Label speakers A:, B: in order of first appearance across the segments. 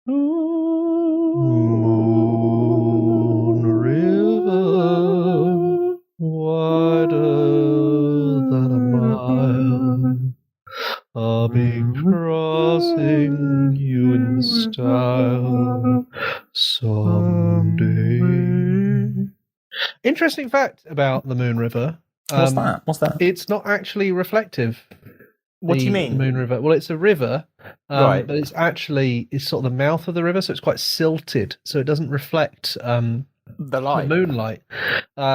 A: Moon river, wider than a mile, I'll be crossing you in style someday. Interesting fact about the Moon River.
B: What's that?
A: It's not actually reflective.
B: What do you mean?
A: Moon River. Well, it's a river,
B: Right.
A: but it's sort of the mouth of the river, so it's quite silted, so it doesn't reflect
B: The light.
A: the moonlight.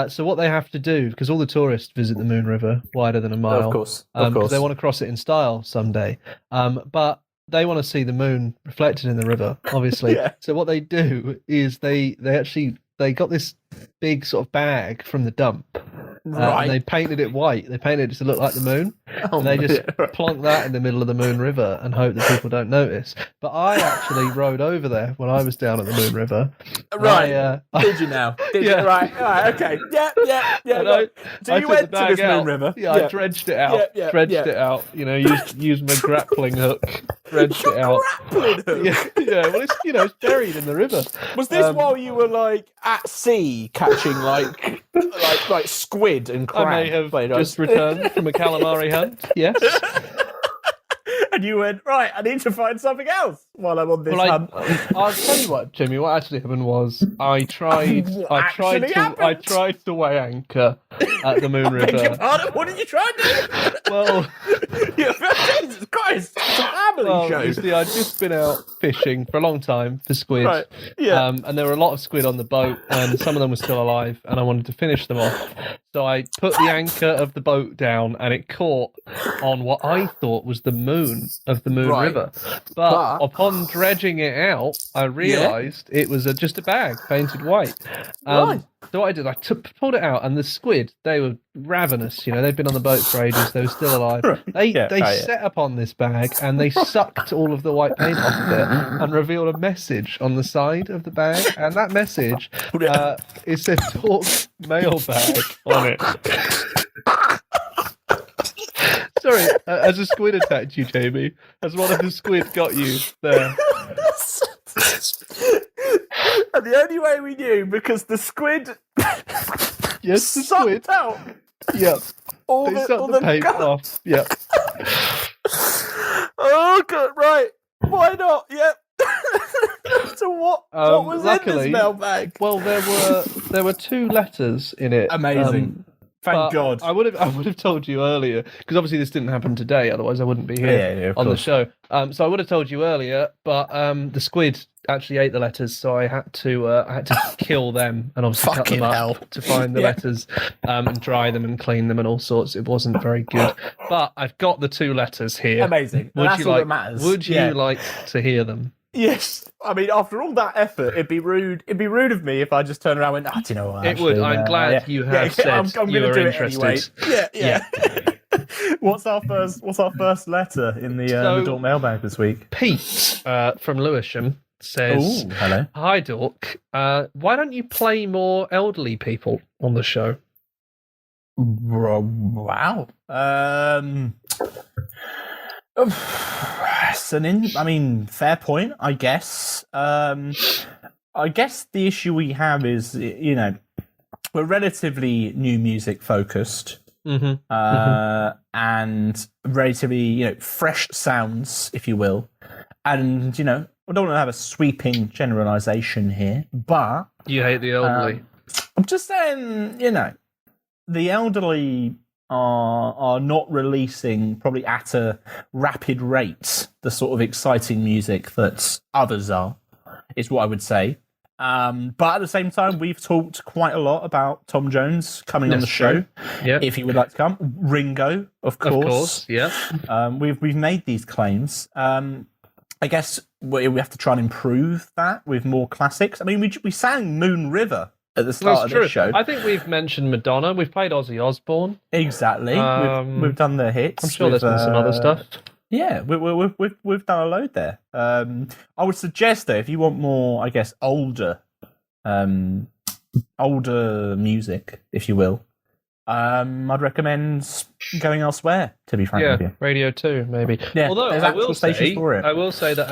A: So what they have to do, because all the tourists visit the Moon River, wider than a mile,
B: Of course.
A: because they want to cross it in style someday. But they want to see the moon reflected in the river, obviously.
B: Yeah.
A: So what they do is they got this big sort of bag from the dump.
B: Right.
A: And they painted it white. They painted it to look like the moon.
B: Oh,
A: And they just
B: yeah.
A: plonk that in the middle of the Moon River and hope that people don't notice. But I actually rode over there when I was down at the Moon River.
B: Right. Did you now? Did
A: Yeah.
B: you? Right. Okay. Yeah.
A: And
B: So
A: I
B: you
A: took
B: went
A: the
B: to
A: bag
B: this
A: out.
B: Moon River.
A: Yeah, I dredged it out. Dredged it out. You know, used my grappling hook. Dredged it out.
B: Grappling hook?
A: Yeah. Well, it's buried in the river.
B: Was this while you were like at sea catching like squid and crab?
A: I may have just returned from a calamari hunt. Yes.
B: And you went, right, I need to find something else while I'm on this
A: Well,
B: hunt.
A: I'll tell you what, Jimmy. What actually happened was I tried to weigh anchor at the Moon
B: Beg your
A: River.
B: pardon? What did you try and do?
A: Well,
B: Jesus Christ, it's a family show.
A: you see, I'd just been out fishing for a long time for squid.
B: Right, yeah.
A: And there were a lot of squid on the boat, and some of them were still alive, and I wanted to finish them off. So I put the anchor of the boat down, and it caught on what I thought was the moon of the Moon
B: Right.
A: River. But upon dredging it out, I realised it was just a bag painted white.
B: Right.
A: So what I did, pulled it out, and the squid, they were ravenous. You know, they'd been on the boat for ages. They were still alive. They set upon this bag, and they sucked all of the white paint off of it, and revealed a message on the side of the bag. And that message, it said "Talk Mailbag" on it. Sorry, has a squid attacked you, Jamie? Has one of the squid got you there?
B: And the only way we knew, because the squid
A: Yes, the squid.
B: sucked out
A: Yep.
B: all
A: They sucked
B: all
A: the paint
B: gum.
A: off. Yep.
B: Oh, God, right. Why not? Yep. So what was in
A: luckily,
B: this mailbag?
A: Well, there were 2 letters in it.
B: Amazing. Thank
A: But
B: God.
A: I would have told you earlier, because obviously this didn't happen today. Otherwise, I wouldn't be here
B: of
A: on the
B: course.
A: show. So I would have told you earlier, but the squid actually ate the letters, so I had to kill them and obviously cut
B: Fucking
A: them up
B: hell.
A: to find the
B: Yeah.
A: letters and dry them and clean them and all sorts. It wasn't very good, but I've got the 2 letters here.
B: Amazing. That's all that matters.
A: Would you like to hear them?
B: Yes. I mean, after all that effort, it'd be rude of me if I just turned around and went, do you know what?
A: It would.
B: actually,
A: I'm glad you have said
B: I'm
A: you
B: gonna
A: are
B: do
A: interested.
B: It anyway. Yeah. What's our first letter in the Dork mailbag this week?
A: Pete from Lewisham says,
B: Ooh, hello.
A: "Hi, Dork. Why don't you play more elderly people on the show?"
B: Wow. Fair point, I guess. I guess the issue we have is, we're relatively new music focused. And relatively, fresh sounds, if you will. And, I don't want to have a sweeping generalisation here, but...
A: You hate the elderly.
B: I'm just saying, the elderly are not releasing, probably at a rapid rate, the sort of exciting music that others are, is what I would say. But at the same time, we've talked quite a lot about Tom Jones coming on the show.
A: Yeah.
B: If he would like to come. Ringo, of course.
A: Of course, yeah.
B: We've made these claims. I guess we have to try and improve that with more classics. I mean, we sang Moon River at the start of this show.
A: I think we've mentioned Madonna. We've played Ozzy Osbourne.
B: Exactly. We've done the hits.
A: I'm sure there's been some other stuff.
B: Yeah, we've done a load there. I would suggest, though, if you want more, I guess, older music, if you will, I'd recommend going elsewhere, to be frank with you.
A: Radio 2, maybe.
B: Yeah,
A: although
B: there's
A: I
B: actual
A: will
B: stations
A: say,
B: for it.
A: I will say that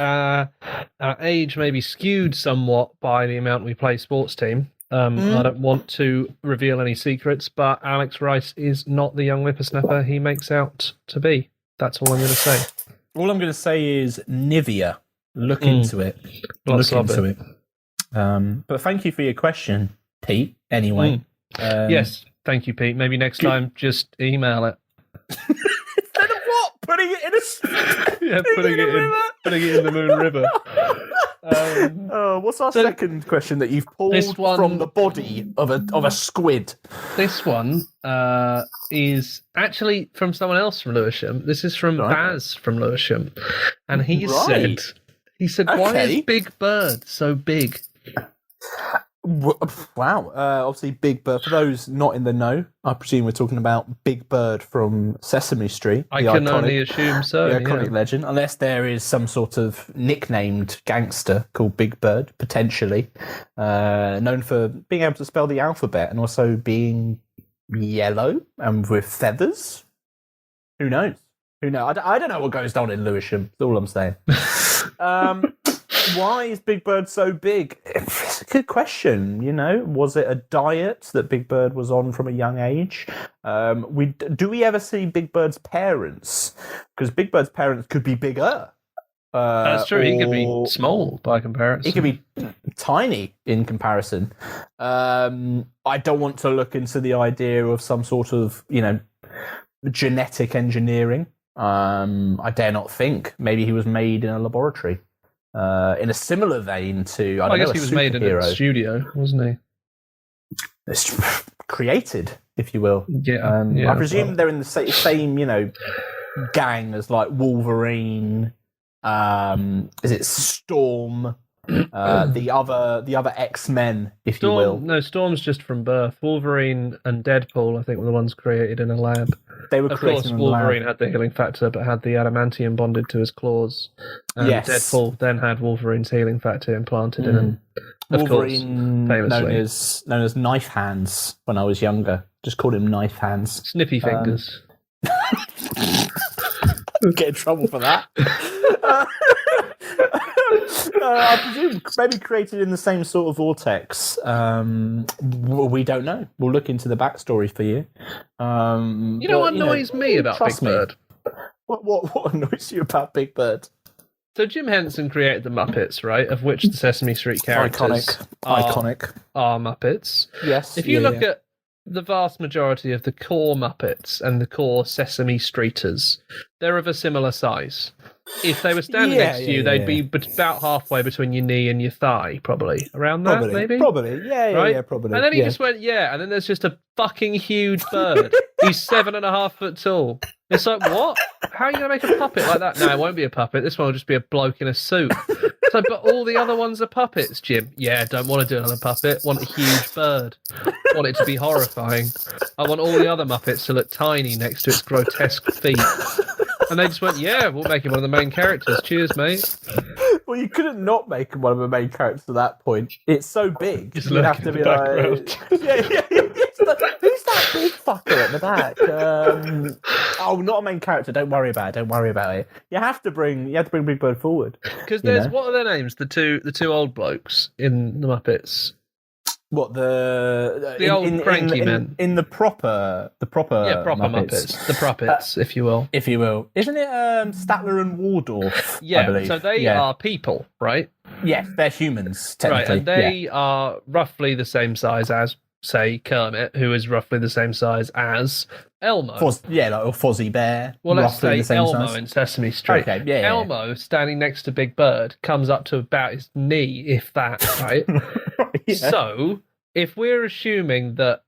A: our age may be skewed somewhat by the amount we play Sports Team. I don't want to reveal any secrets, but Alex Rice is not the young whippersnapper he makes out to be. That's all I'm going to say.
B: All I'm going to say is Nivea. Look into it.
A: Look
B: into it. But thank you for your question, Pete, anyway.
A: Yes, thank you, Pete. Maybe next time, just email it.
B: Instead of what? Putting it in a...
A: putting it in the Moon River.
B: What's our second question that you've pulled from the body of a squid?
A: This one is actually from someone else from Lewisham. This is from Baz from Lewisham. And he said, why is Big Bird so big?
B: Wow. Obviously, Big Bird. For those not in the know, I presume we're talking about Big Bird from Sesame Street.
A: I can only assume so.
B: The iconic legend. Unless there is some sort of nicknamed gangster called Big Bird, potentially. Known for being able to spell the alphabet and also being yellow and with feathers. Who knows? I don't know what goes on in Lewisham. That's all I'm saying. Why is Big Bird so big? It's a good question, Was it a diet that Big Bird was on from a young age? Do we ever see Big Bird's parents? Because Big Bird's parents could be bigger.
A: That's true. He could be small by comparison.
B: He could be tiny in comparison. I don't want to look into the idea of some sort of, genetic engineering. I dare not think. Maybe he was made in a laboratory. In a similar vein to, I guess
A: he was made in a studio, wasn't he?
B: It's created, if you will.
A: Yeah.
B: I presume they're in the same, gang as like Wolverine. Is it Storm? The other X-Men, if you will.
A: No, Storm's just from birth. Wolverine and Deadpool, I think, were the ones created in a lab.
B: They were
A: created in a lab. Of course, Wolverine had the healing factor, but had the adamantium bonded to his claws. And Deadpool then had Wolverine's healing factor implanted in him.
B: Wolverine,
A: of course,
B: known as Knife Hands when I was younger. Just called him Knife Hands.
A: Snippy fingers.
B: Get in trouble for that. I presume maybe created in the same sort of vortex. We don't know. We'll look into the backstory for you.
A: What annoys me about Big Bird?
B: What annoys you about Big Bird?
A: So Jim Henson created the Muppets, right? Of which the Sesame Street characters
B: iconic
A: are Muppets.
B: Yes.
A: If you look at the vast majority of the core Muppets and the core Sesame Streeters, they're of a similar size. If they were standing next to you, they'd be about halfway between your knee and your thigh, probably. Around that, maybe?
B: Probably, yeah, probably.
A: And then he just went, and then there's just a fucking huge bird. He's 7.5 foot tall. It's like, what? How are you going to make a puppet like that? No, it won't be a puppet. This one will just be a bloke in a suit. So, but all the other ones are puppets, Jim. Yeah, don't want to do another puppet. Want a huge bird. Want it to be horrifying. I want all the other Muppets to look tiny next to its grotesque feet. And they just went, we'll make him one of the main characters. Cheers, mate.
B: Well, you couldn't not make him one of the main characters at that point. It's so big.
A: Just you'd have to be like...
B: Who's that big fucker at the back? Not a main character. Don't worry about it. You have to bring Big Bird forward.
A: Because there's what are their names? The two old blokes in the Muppets.
B: What
A: the old cranky men
B: in the proper
A: proper Muppets, the Proppets, if you will.
B: Isn't it Statler and Waldorf?
A: Yeah,
B: I believe.
A: So they are people, right?
B: Yes, they're humans, technically.
A: Right, and they are roughly the same size as, say, Kermit, who is roughly the same size as Elmo.
B: Like Fozzie Bear.
A: Well, let's say Elmo
B: size.
A: In Sesame Street.
B: Okay,
A: Elmo, standing next to Big Bird, comes up to about his knee, if that, right? So, if we're assuming that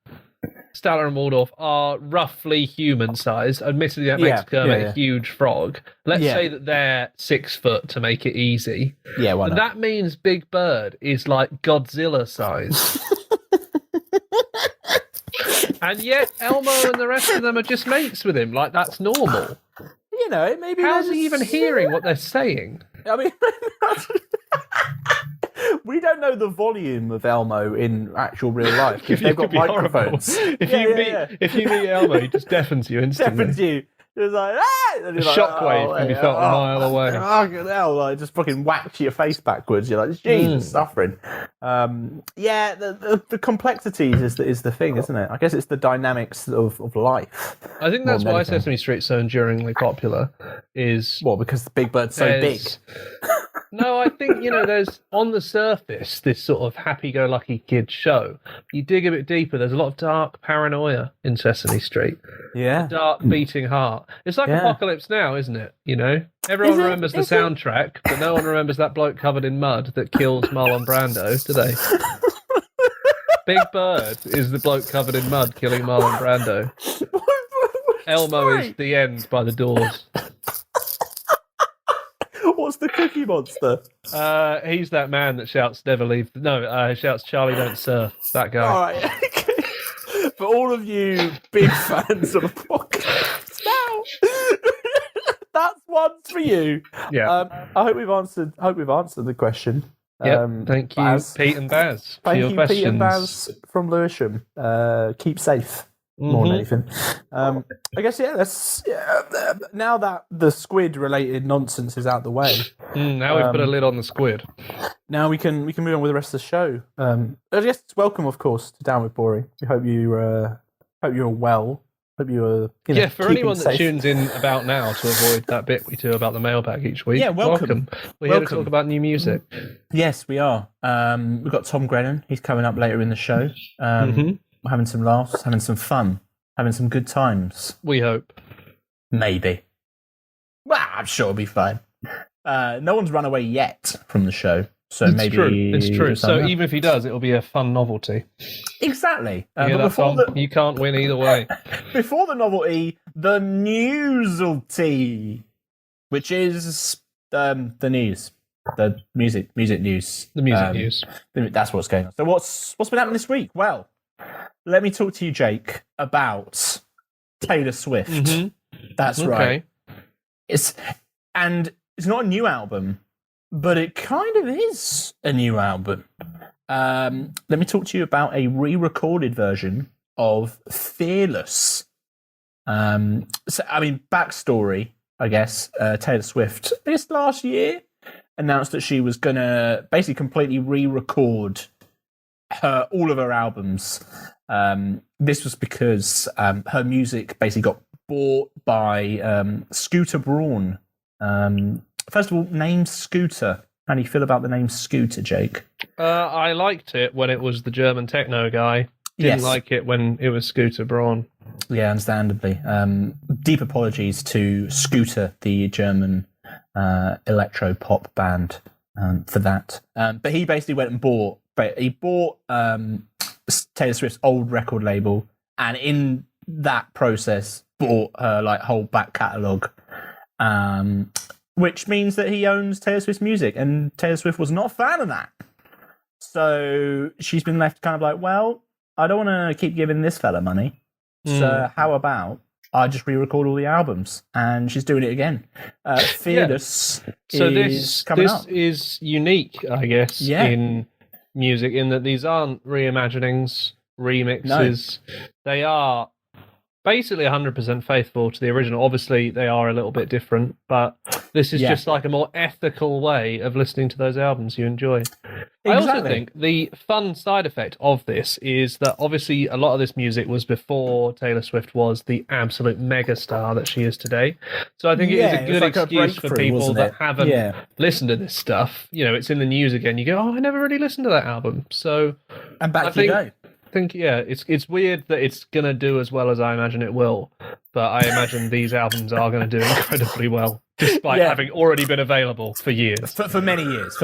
A: Statler and Waldorf are roughly human-sized, admittedly that makes Kermit a huge frog, let's say that they're 6 foot to make it easy.
B: Yeah, why not?
A: That means Big Bird is like Godzilla-sized. And yet Elmo and the rest of them are just mates with him, like that's normal.
B: Maybe
A: how's he even hearing what they're saying?
B: I mean, we don't don't know the volume of Elmo in actual real life because they've got microphones.
A: If you meet Elmo, he just deafens you instantly.
B: Deafens you. It's like, ah!
A: A shockwave can be felt a mile away.
B: Fucking hell, like, just fucking whacks your face backwards. You're like, Jesus, suffering. The complexities is the thing, isn't it? I guess it's the dynamics of life.
A: I think that's why Sesame Street's so enduringly popular.
B: Because the Big Bird's so big.
A: No, I think, there's, on the surface, this sort of happy-go-lucky kid show. You dig a bit deeper, there's a lot of dark paranoia in Sesame Street.
B: Yeah.
A: A dark beating heart. It's like Apocalypse Now, isn't it? Everyone remembers the soundtrack, but no one remembers that bloke covered in mud that kills Marlon Brando, do they? Big Bird is the bloke covered in mud killing Marlon Brando. Elmo is the end by the doors.
B: What's the Cookie Monster?
A: He's that man that shouts "Never leave." No, shouts "Charlie, don't surf." That guy.
B: All right. Okay. For all of you big fans of Apocalypse Now, that's one for you.
A: Yeah.
B: I hope we've answered. The question.
A: Thank you,
B: Baz.
A: Pete and Baz.
B: Thank
A: your
B: you,
A: questions.
B: Pete and Baz from Lewisham. Keep safe. More than anything. I guess, now that the squid-related nonsense is out the way.
A: Now we've put a lid on the squid.
B: Now we can move on with the rest of the show. I guess it's welcome, of course, to Down with Boring. We hope you're well. Hope you are.
A: For anyone that tunes in about now to avoid that bit we do about the mailbag each week.
B: Yeah, welcome.
A: We're here to talk about new music.
B: Yes, we are. We've got Tom Grennan. He's coming up later in the show. We're having some laughs, having some fun, having some good times.
A: We hope.
B: Maybe. Well, I'm sure it'll be fine. No one's run away yet from the show, so
A: it's
B: maybe
A: It's true. So even if he does, it'll be a fun novelty.
B: Exactly.
A: You can't win either way.
B: Before the novelty, the newsalty, which is the news. The music news.
A: The music news.
B: That's what's going on. So what's been happening this week? Well, let me talk to you, Jake, about Taylor Swift. Mm-hmm. That's right. It's not a new album, but it kind of is a new album. Let me talk to you about a re-recorded version of Fearless. Backstory, I guess. Taylor Swift, this last year, announced that she was going to basically completely re-record all of her albums. This was because her music basically got bought by Scooter Braun. First of all, name Scooter. How do you feel about the name Scooter, Jake?
A: I liked it when it was the German techno guy. Didn't like it when it was Scooter Braun.
B: Yeah, understandably. Deep apologies to Scooter, the German electro pop band, for that. But he basically went and bought Taylor Swift's old record label, and in that process bought her whole back catalogue, which means that he owns Taylor Swift's music, and Taylor Swift was not a fan of that. So she's been left kind of like, well, I don't want to keep giving this fella money, so how about I just re-record all the albums? And she's doing it again. Fearless is coming up.
A: This is unique, I guess, in music, in that these aren't reimaginings, remixes. No. They are basically 100% faithful to the original. Obviously, they are a little bit different, but this is just like a more ethical way of listening to those albums you enjoy. Exactly. I also think the fun side effect of this is that obviously a lot of this music was before Taylor Swift was the absolute megastar that she is today. So I think it is a good excuse for people that haven't listened to this stuff. It's in the news again. You go, oh, I never really listened to that album. So
B: and back you go.
A: I think it's weird that it's gonna do as well as I imagine it will, but I imagine these albums are going to do incredibly well, despite having already been available for years,
B: for many years.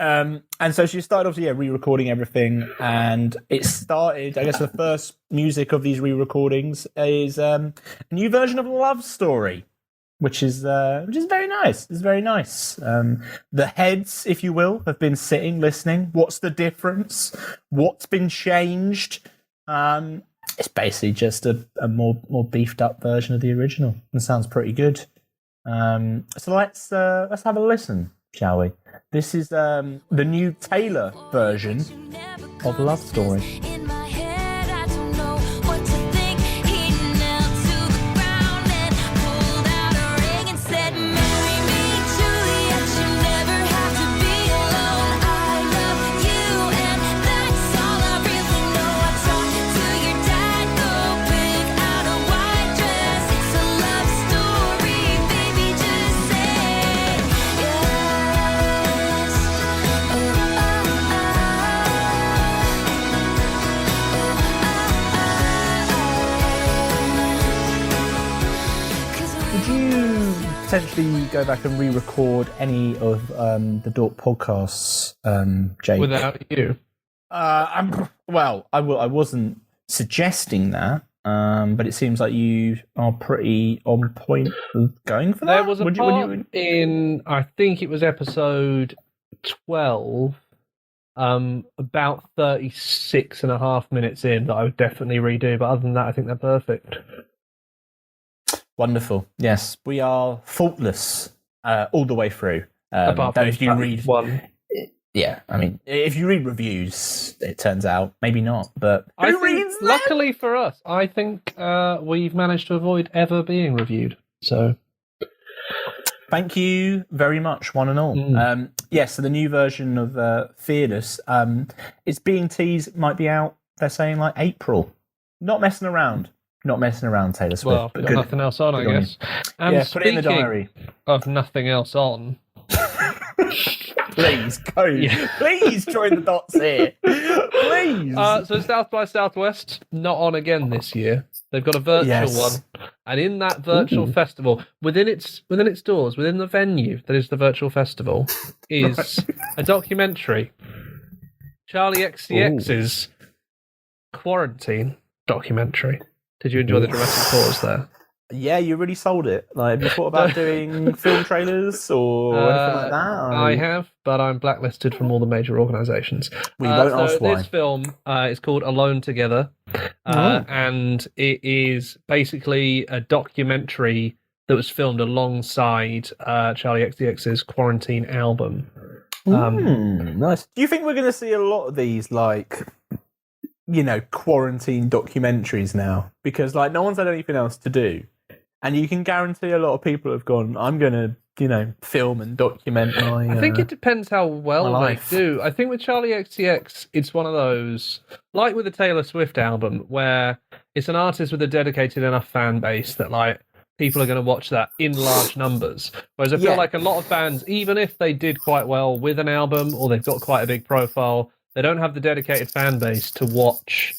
B: And so she started off re-recording everything, and it started. I guess the first music of these re-recordings is a new version of Love Story, which is very nice. It's very nice. The heads, if you will, have been sitting, listening. What's the difference? What's been changed? It's basically just a more beefed up version of the original. It sounds pretty good. So let's have a listen shall we? This is the new Taylor version of Love Story.
C: In my head, I don't know what to think. He knelt to the ground and pulled out a ring and said, "Marry me, Juliet. You never have to be alone. I love you, and that's all I really know." I talked to your dad, go pick out a white dress. It's a love story, baby. Just say yes.
B: Would you potentially go back and re-record any of the Dork podcasts, Jake?
A: Without you.
B: I wasn't suggesting that, but it seems like you are pretty on point with going for that.
A: There was a part in, I think it was episode 12, about 36 and a half minutes in, that I would definitely redo. But other than that, I think they're perfect.
B: Wonderful. Yes, we are faultless all the way through.
A: Apart
B: though
A: from
B: if you read
A: one.
B: Yeah, I mean, if you read reviews, it turns out maybe not. But
A: I
B: who
A: think,
B: reads them?
A: luckily for us, I think we've managed to avoid ever being reviewed. So,
B: thank you very much, one and all. So the new version of Fearless, it's being teased. Might be out. They're saying like April. Not messing around. Not messing around, Taylor Swift.
A: well, got nothing else on, I guess. And
B: yeah, put it in the diary.
A: Of nothing else on.
B: Please go.
A: Yeah.
B: Please join the dots here. Please.
A: So South by Southwest, not on again this year. They've got a virtual one, and in that virtual festival, within its doors, within the venue that is the virtual festival, is a documentary. Charlie XCX's Quarantine documentary. Did you enjoy the dramatic pause there?
B: Yeah, you really sold it. Like, have you thought about doing film trailers or anything like that?
A: I have, but I'm blacklisted from all the major organisations.
B: We won't ask why.
A: This film is called Alone Together, and it is basically a documentary that was filmed alongside Charlie XCX's Quarantine album.
B: Nice. Do you think we're going to see a lot of these, like, quarantine documentaries now? Because, like, no one's had anything else to do. And you can guarantee a lot of people have gone, I'm going to, film and document my
A: I think it depends how well they do. I think with Charlie XCX, it's one of those, like with the Taylor Swift album, where it's an artist with a dedicated enough fan base that, like, people are going to watch that in large numbers. Whereas I feel like a lot of bands, even if they did quite well with an album or they've got quite a big profile, they don't have the dedicated fan base to watch,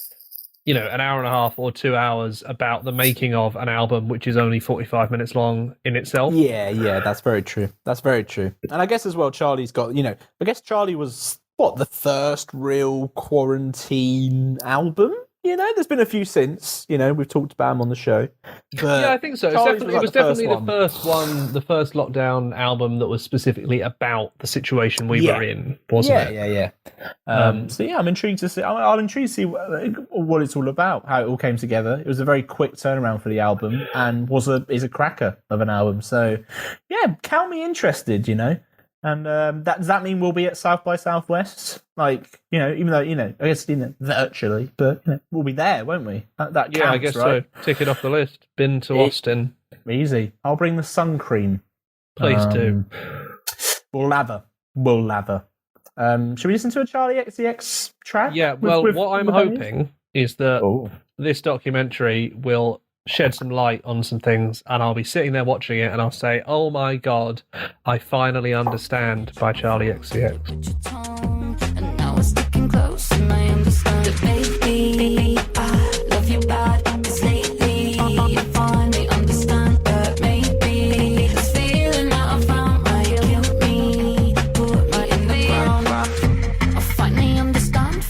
A: an hour and a half or 2 hours about the making of an album, which is only 45 minutes long in itself.
B: Yeah, that's very true. That's very true. And I guess as well, Charlie's got, I guess Charlie was, the first real quarantine album? There's been a few since, we've talked about them on the show. But
A: yeah, I think so. It was definitely the first one, the first lockdown album that was specifically about the situation we were in, wasn't it?
B: Yeah. So I'm intrigued to see. I'll intrigued to see what it's all about, how it all came together. It was a very quick turnaround for the album, and is a cracker of an album. So yeah, count me interested. And does that mean we'll be at South by Southwest? Like, even though, I guess, virtually, but we'll be there, won't we? That counts,
A: I guess
B: right?
A: so. Tick it off the list. Been to Austin.
B: Easy. I'll bring the sun cream.
A: Please do.
B: We'll lather. Should we listen to a Charlie XCX track?
A: Yeah, what I'm hoping is that this documentary will shed some light on some things, and I'll be sitting there watching it and I'll say, oh my god, I finally understand by Charlie XCX.
C: And now we're sticking close, and I understand that maybe I love you bad, 'cause lately you finally understand that maybe this feeling that I found might kill me, put right in the ground. I finally understand.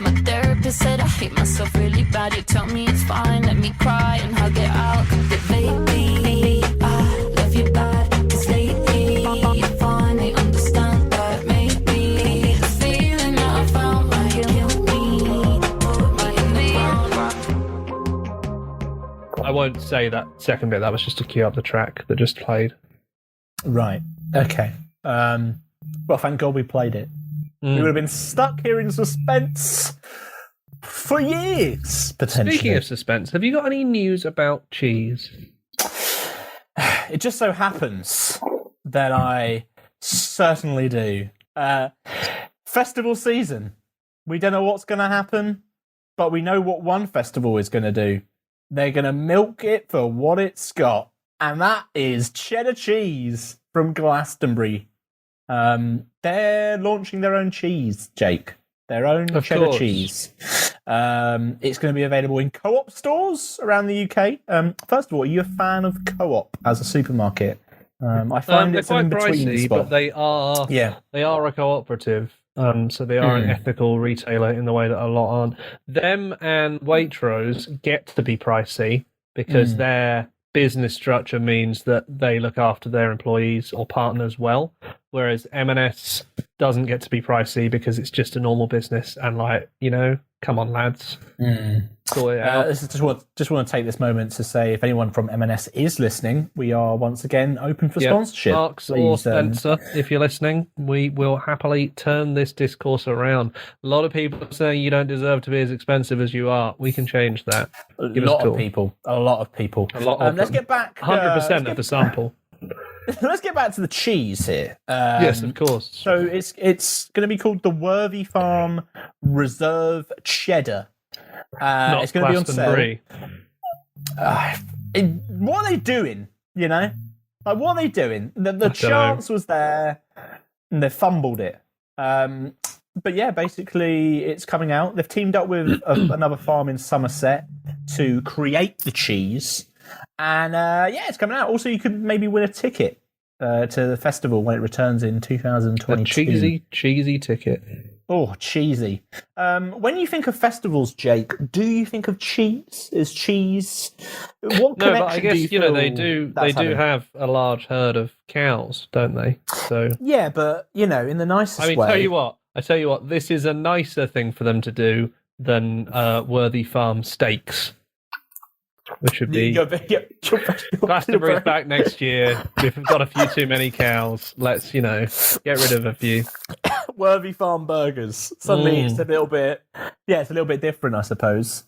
C: My therapist said I hate myself really bad. You tell me it's fine, let me cry and hug it out. That baby, I love you bad, 'cause lately you finally understand that maybe the feeling that I found might kill me, put right in the ground.
A: I won't say that second bit, that was just to cue up the track that just played.
B: Right. Okay. Well, thank God we played it. We would have been stuck here in suspense for years, potentially.
A: Speaking of suspense, have you got any news about cheese?
B: It just so happens that I certainly do. Festival season. We don't know what's going to happen, but we know what one festival is going to do. They're going to milk it for what it's got, and that is cheddar cheese from Glastonbury. They're launching their own cheese, Jake. Their own cheddar cheese. It's going to be available in Co-op stores around the UK. First of all, are you a fan of Co-op as a supermarket? I find it's
A: quite
B: an in-between
A: pricey,
B: spot.
A: but they are a cooperative. So they are an ethical retailer in the way that a lot aren't. Them and Waitrose get to be pricey because their business structure means that they look after their employees or partners well, whereas M&S doesn't get to be pricey because it's just a normal business and, like, you know, come on, lads. Sort it out.
B: Just want to take this moment to say, if anyone from M&S is listening, we are once again open for sponsorship.
A: Marks or Spencer, if you're listening, we will happily turn this discourse around. A lot of people are saying you don't deserve to be as expensive as you are. We can change that.
B: A lot of people. Let's get back.
A: 100% of the sample.
B: Let's get back to the cheese here.
A: Yes, of course.
B: So it's going to be called the Worthy Farm Reserve Cheddar. It's going to be on sale. What are they doing? You know, like, what are they doing? The chance was there, and they fumbled it. But yeah, basically, it's coming out. They've teamed up with another farm in Somerset to create the cheese. And it's coming out. Also, you could maybe win a ticket to the festival when it returns in 2022.
A: A cheesy ticket.
B: Oh, cheesy. When you think of festivals, Jake, do you think of cheese? Is cheese... What connection
A: but I guess,
B: do you feel
A: they do have a large herd of cows, don't they? So
B: yeah, but, in the nicest way.
A: I tell you what, this is a nicer thing for them to do than Worthy Farm steaks. Which would be Glastonbury's back next year. If we've got a few too many cows, let's get rid of a few.
B: Worthy Farm burgers. Suddenly it's a little bit different, I suppose.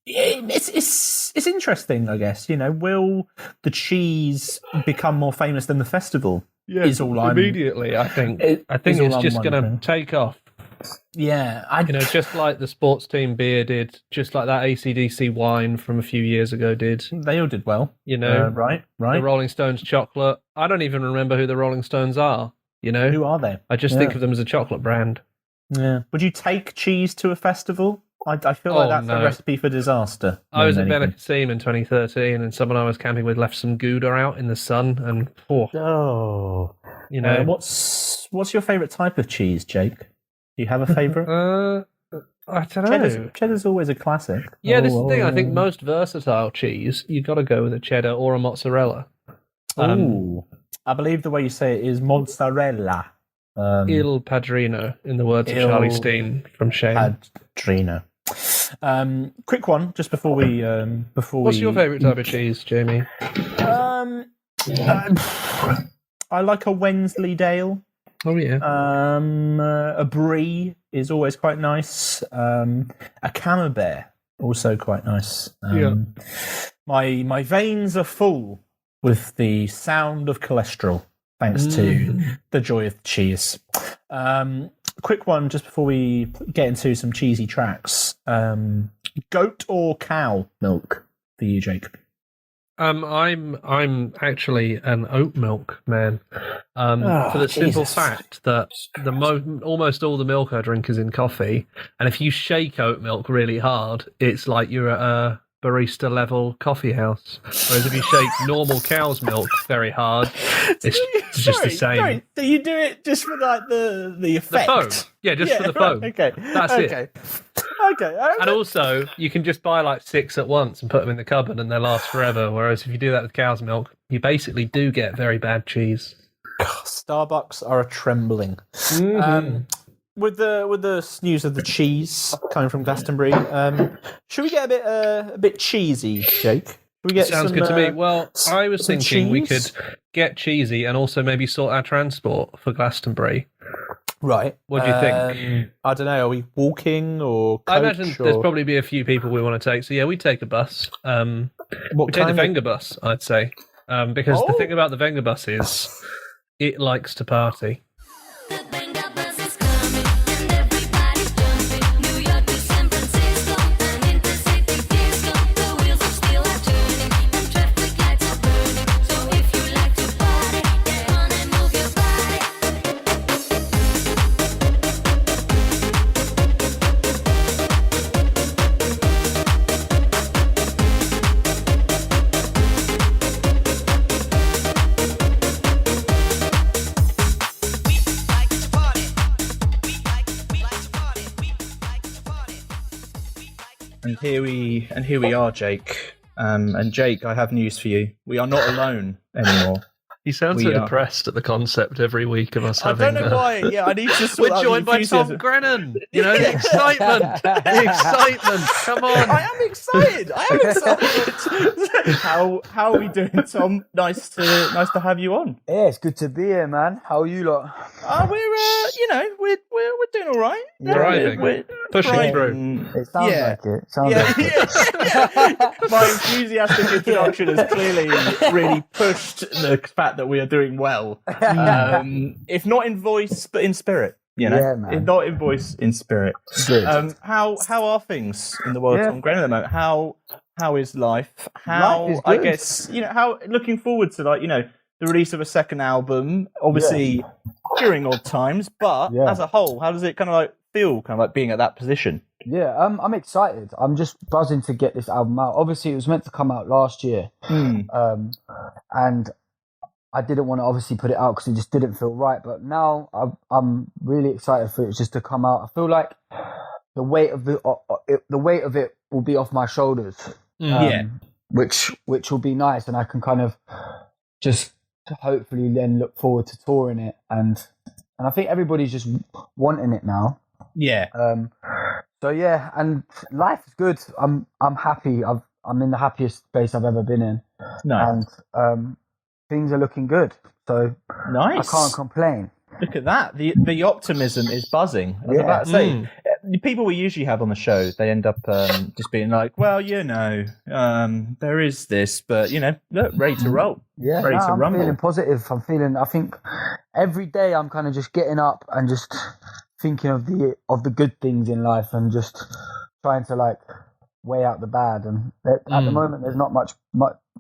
B: It's interesting, I guess. Will the cheese become more famous than the festival?
A: Yeah, immediately. I think it's just going to take off.
B: Yeah,
A: just like the sports team beer did, just like that AC/DC wine from a few years ago did.
B: They all did well. Right.
A: The Rolling Stones chocolate. I don't even remember who the Rolling Stones are.
B: Who are they?
A: I just think of them as a chocolate brand.
B: Yeah. Would you take cheese to a festival? I feel like that's a recipe for disaster.
A: I was at Benicassim in 2013, and someone I was camping with left some Gouda out in the sun, and
B: what's your favourite type of cheese, Jake? Do you have a favourite?
A: I don't know.
B: Cheddar's always a classic.
A: Yeah, this is the thing. I think most versatile cheese, you've got to go with a cheddar or a mozzarella.
B: I believe the way you say it is mozzarella.
A: Il Padrino, in the words of Charlie Steen from Shane.
B: Padrino. Quick one, just before we...
A: What's your favourite type of cheese, Jamie?
B: I like a Wensleydale.
A: Oh, yeah.
B: A brie is always quite nice. A camembert, also quite nice. My veins are full with the sound of cholesterol, thanks to the joy of cheese. Quick one, just before we get into some cheesy tracks. Goat or cow milk for you, Jake?
A: I'm actually an oat milk man, for the simple fact that almost all the milk I drink is in coffee, and if you shake oat milk really hard, it's like you're at a barista level coffee house. Whereas if you shake normal cow's milk very hard, it's just the same.
B: Sorry, do you do it just for like the effect?
A: The foam, yeah, just for the foam.
B: Okay,
A: that's it.
B: Okay.
A: And also, you can just buy like 6 at once and put them in the cupboard and they last forever. Whereas if you do that with cow's milk, you basically do get very bad cheese.
B: Starbucks are a trembling. With the news of the cheese coming from Glastonbury, should we get a bit cheesy, Jake? we get
A: Sounds
B: some,
A: good to me. Well, I was
B: some
A: thinking we could
B: cheese?
A: get cheesy and also maybe sort our transport for Glastonbury.
B: Right.
A: What do you think?
B: I don't know. Are we walking or coach?
A: I imagine there's probably be a few people we want to take. So yeah, we take a bus. We take the Vengabus, I'd say, because the thing about the Vengabus is it likes to party.
C: The Vengaboys is coming and everybody's jumping. New York to San Francisco, an intercity disco. The wheels of steel are turning and traffic lights are burning. So if you like to party, get on and move your body.
B: And here we are, Jake. And Jake, I have news for you. We are not alone anymore.
A: He sounds so depressed at the concept every week of us having.
B: I don't know why. Yeah, I need to.
A: We're joined by Tom Grennan. You know, the excitement. The excitement. Come on.
B: I am excited. How are we doing, Tom? Nice to have you on.
D: Yeah, it's good to be here, man. How are you lot?
B: We're doing all right.
A: Thriving.
B: We're
A: pushing
B: thriving.
A: through.
D: It sounds like it. Sounds like it.
B: Yeah. My enthusiastic introduction has clearly really pushed the fact that we are doing well. If not in voice, but in spirit. You know,
D: Yeah, man.
B: if not in voice, in spirit.
D: Good.
B: How are things in the world,
D: Yeah.
B: Tom Grennan, at the moment? How is life?
D: Life is
B: I
D: good.
B: guess how looking forward to the release of a second album. Obviously, during odd times, but as a whole, how does it kind of feel? Kind of being at that position.
D: Yeah, I'm excited. I'm just buzzing to get this album out. Obviously, it was meant to come out last year, and I didn't want to obviously put it out because it just didn't feel right. But now I'm really excited for it just to come out. I feel like the weight of it will be off my shoulders. Which will be nice, and I can kind of just hopefully then look forward to touring it, and I think everybody's just wanting it now.
B: Yeah.
D: So yeah, and life is good. I'm happy. I'm in the happiest place I've ever been in.
B: Nice.
D: And things are looking good. So
B: Nice.
D: I can't complain.
B: Look at that. The optimism is buzzing. I was about to say, the people we usually have on the show, they end up just being like, well, there is this, but, look, ready to roll.
D: Yeah,
B: ready to
D: I'm
B: rumble.
D: feeling positive. I think every day I'm kind of just getting up and just thinking of the good things in life and just trying to weigh out the bad. And at the moment, there's not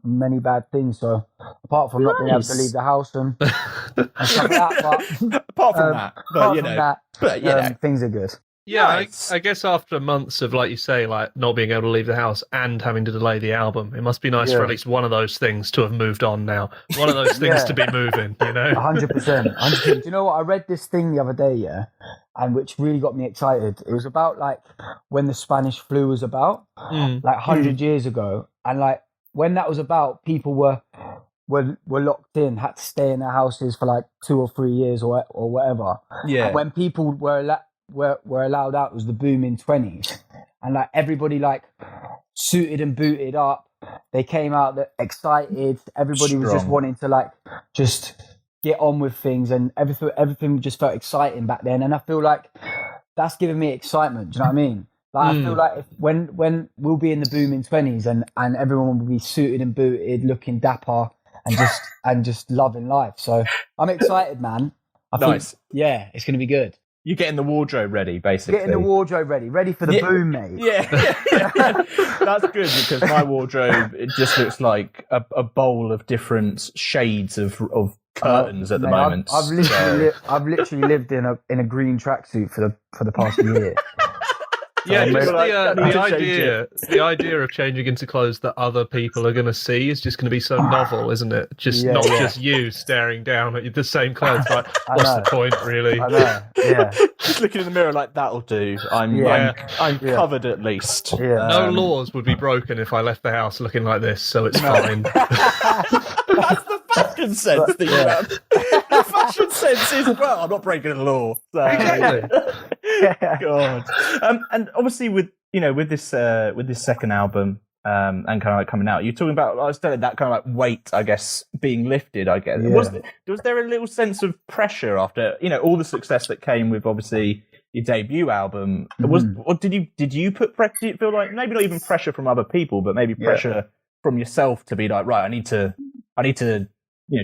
D: many bad things. So apart from not being able to leave the house and stuff like that, but
B: apart from that,
D: things are good.
A: Yeah,
B: Nice.
A: I guess after months of, like you say, not being able to leave the house and having to delay the album, it must be nice for at least one of those things to have moved on now. One of those things to be moving,
D: 100%. Do you know what? I read this thing the other day, and which really got me excited. It was about when the Spanish flu was about, 100 years ago, and when that was about, people were locked in, had to stay in their houses for 2 or 3 years or whatever.
B: Yeah.
D: And when people were allowed out, it was the booming 20s, and everybody suited and booted up. They came out excited. Everybody was just wanting to just get on with things, and everything just felt exciting back then. And I feel like that's giving me excitement. Do you know what I mean? I feel like when we'll be in the booming 20s and everyone will be suited and booted, looking dapper and just loving life. So I'm excited, man. I think, it's going to be good.
B: You're getting the wardrobe ready, basically.
D: Getting the wardrobe ready for the boom, mate.
B: Yeah. That's good, because my wardrobe, it just looks like a bowl of different shades of curtains at the moment.
D: I've literally lived in a green tracksuit for the past year.
A: Yeah, just
B: the
A: idea of changing into clothes that other people are going to see is just going to be so novel, isn't it? Not just you staring down at the same clothes. What's the point, really?
D: I know. Yeah.
B: Just looking in the mirror that'll do. I'm covered at least.
D: Yeah.
A: No laws would be broken if I left the house looking like this, so it's fine.
B: That's the fashion sense that you have. The fashion sense is, I'm not breaking the law. So.
A: Exactly.
B: God. And obviously with this second album, and kind of like coming out. You're talking about, I was telling that kind of like weight, I guess, being lifted. I guess was there a little sense of pressure after all the success that came with obviously your debut album? Or did you put pressure? Did it feel like maybe not even pressure from other people, but maybe pressure from yourself to be like, right, I need to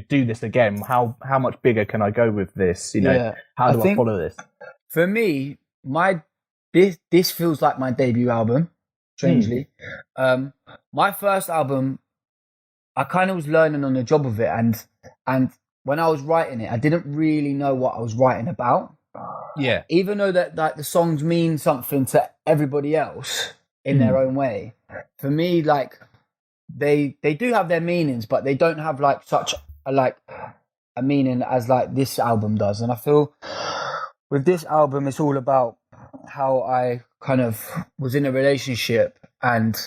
B: do this again. How much bigger can I go with this? How do I follow this?
D: For me, this feels like my debut album. Strangely, my first album, I kind of was learning on the job of it, and when I was writing it, I didn't really know what I was writing about.
B: Yeah,
D: even though that like the songs mean something to everybody else in their own way. For me, like they do have their meanings, but they don't have like such a meaning as like this album does. And I feel with this album, it's all about how I kind of was in a relationship, and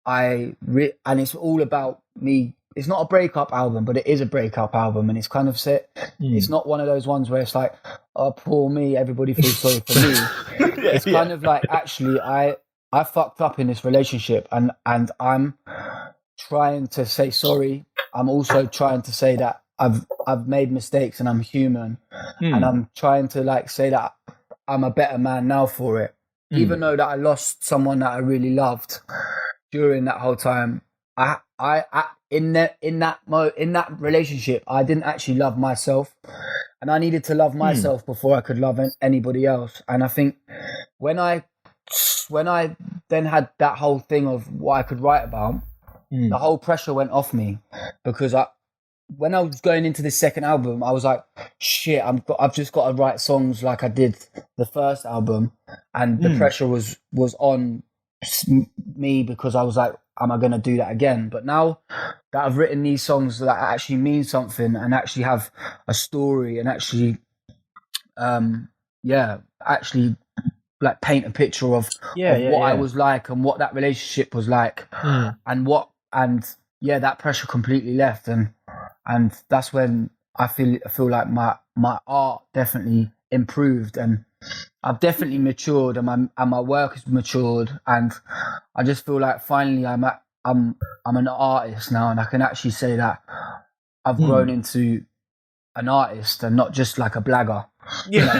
D: and it's all about me. It's not a breakup album, but it is a breakup album, and it's kind of set. It's not one of those ones where it's like, oh, poor me, everybody feels sorry for me. It's kind of like, actually, I fucked up in this relationship, and I'm trying to say sorry. I'm also trying to say that I've made mistakes and I'm human, and I'm trying to like say that I'm a better man now for it. Even though that I lost someone that I really loved during that whole time, in that relationship, I didn't actually love myself, and I needed to love myself before I could love anybody else. And I think when I then had that whole thing of what I could write about, the whole pressure went off me, because when I was going into this second album, I was like, shit, I've just got to write songs like I did the first album, and the pressure was on me, because I was like, am I going to do that again? But now that I've written these songs that actually mean something and actually have a story and actually, actually like paint a picture of what I was like and what that relationship was like, and that pressure completely left, and that's when I feel like my art definitely improved, and I've definitely matured, and my work has matured, and I just feel like finally I'm an artist now, and I can actually say that I've grown into an artist and not just like a blagger.
B: Yeah,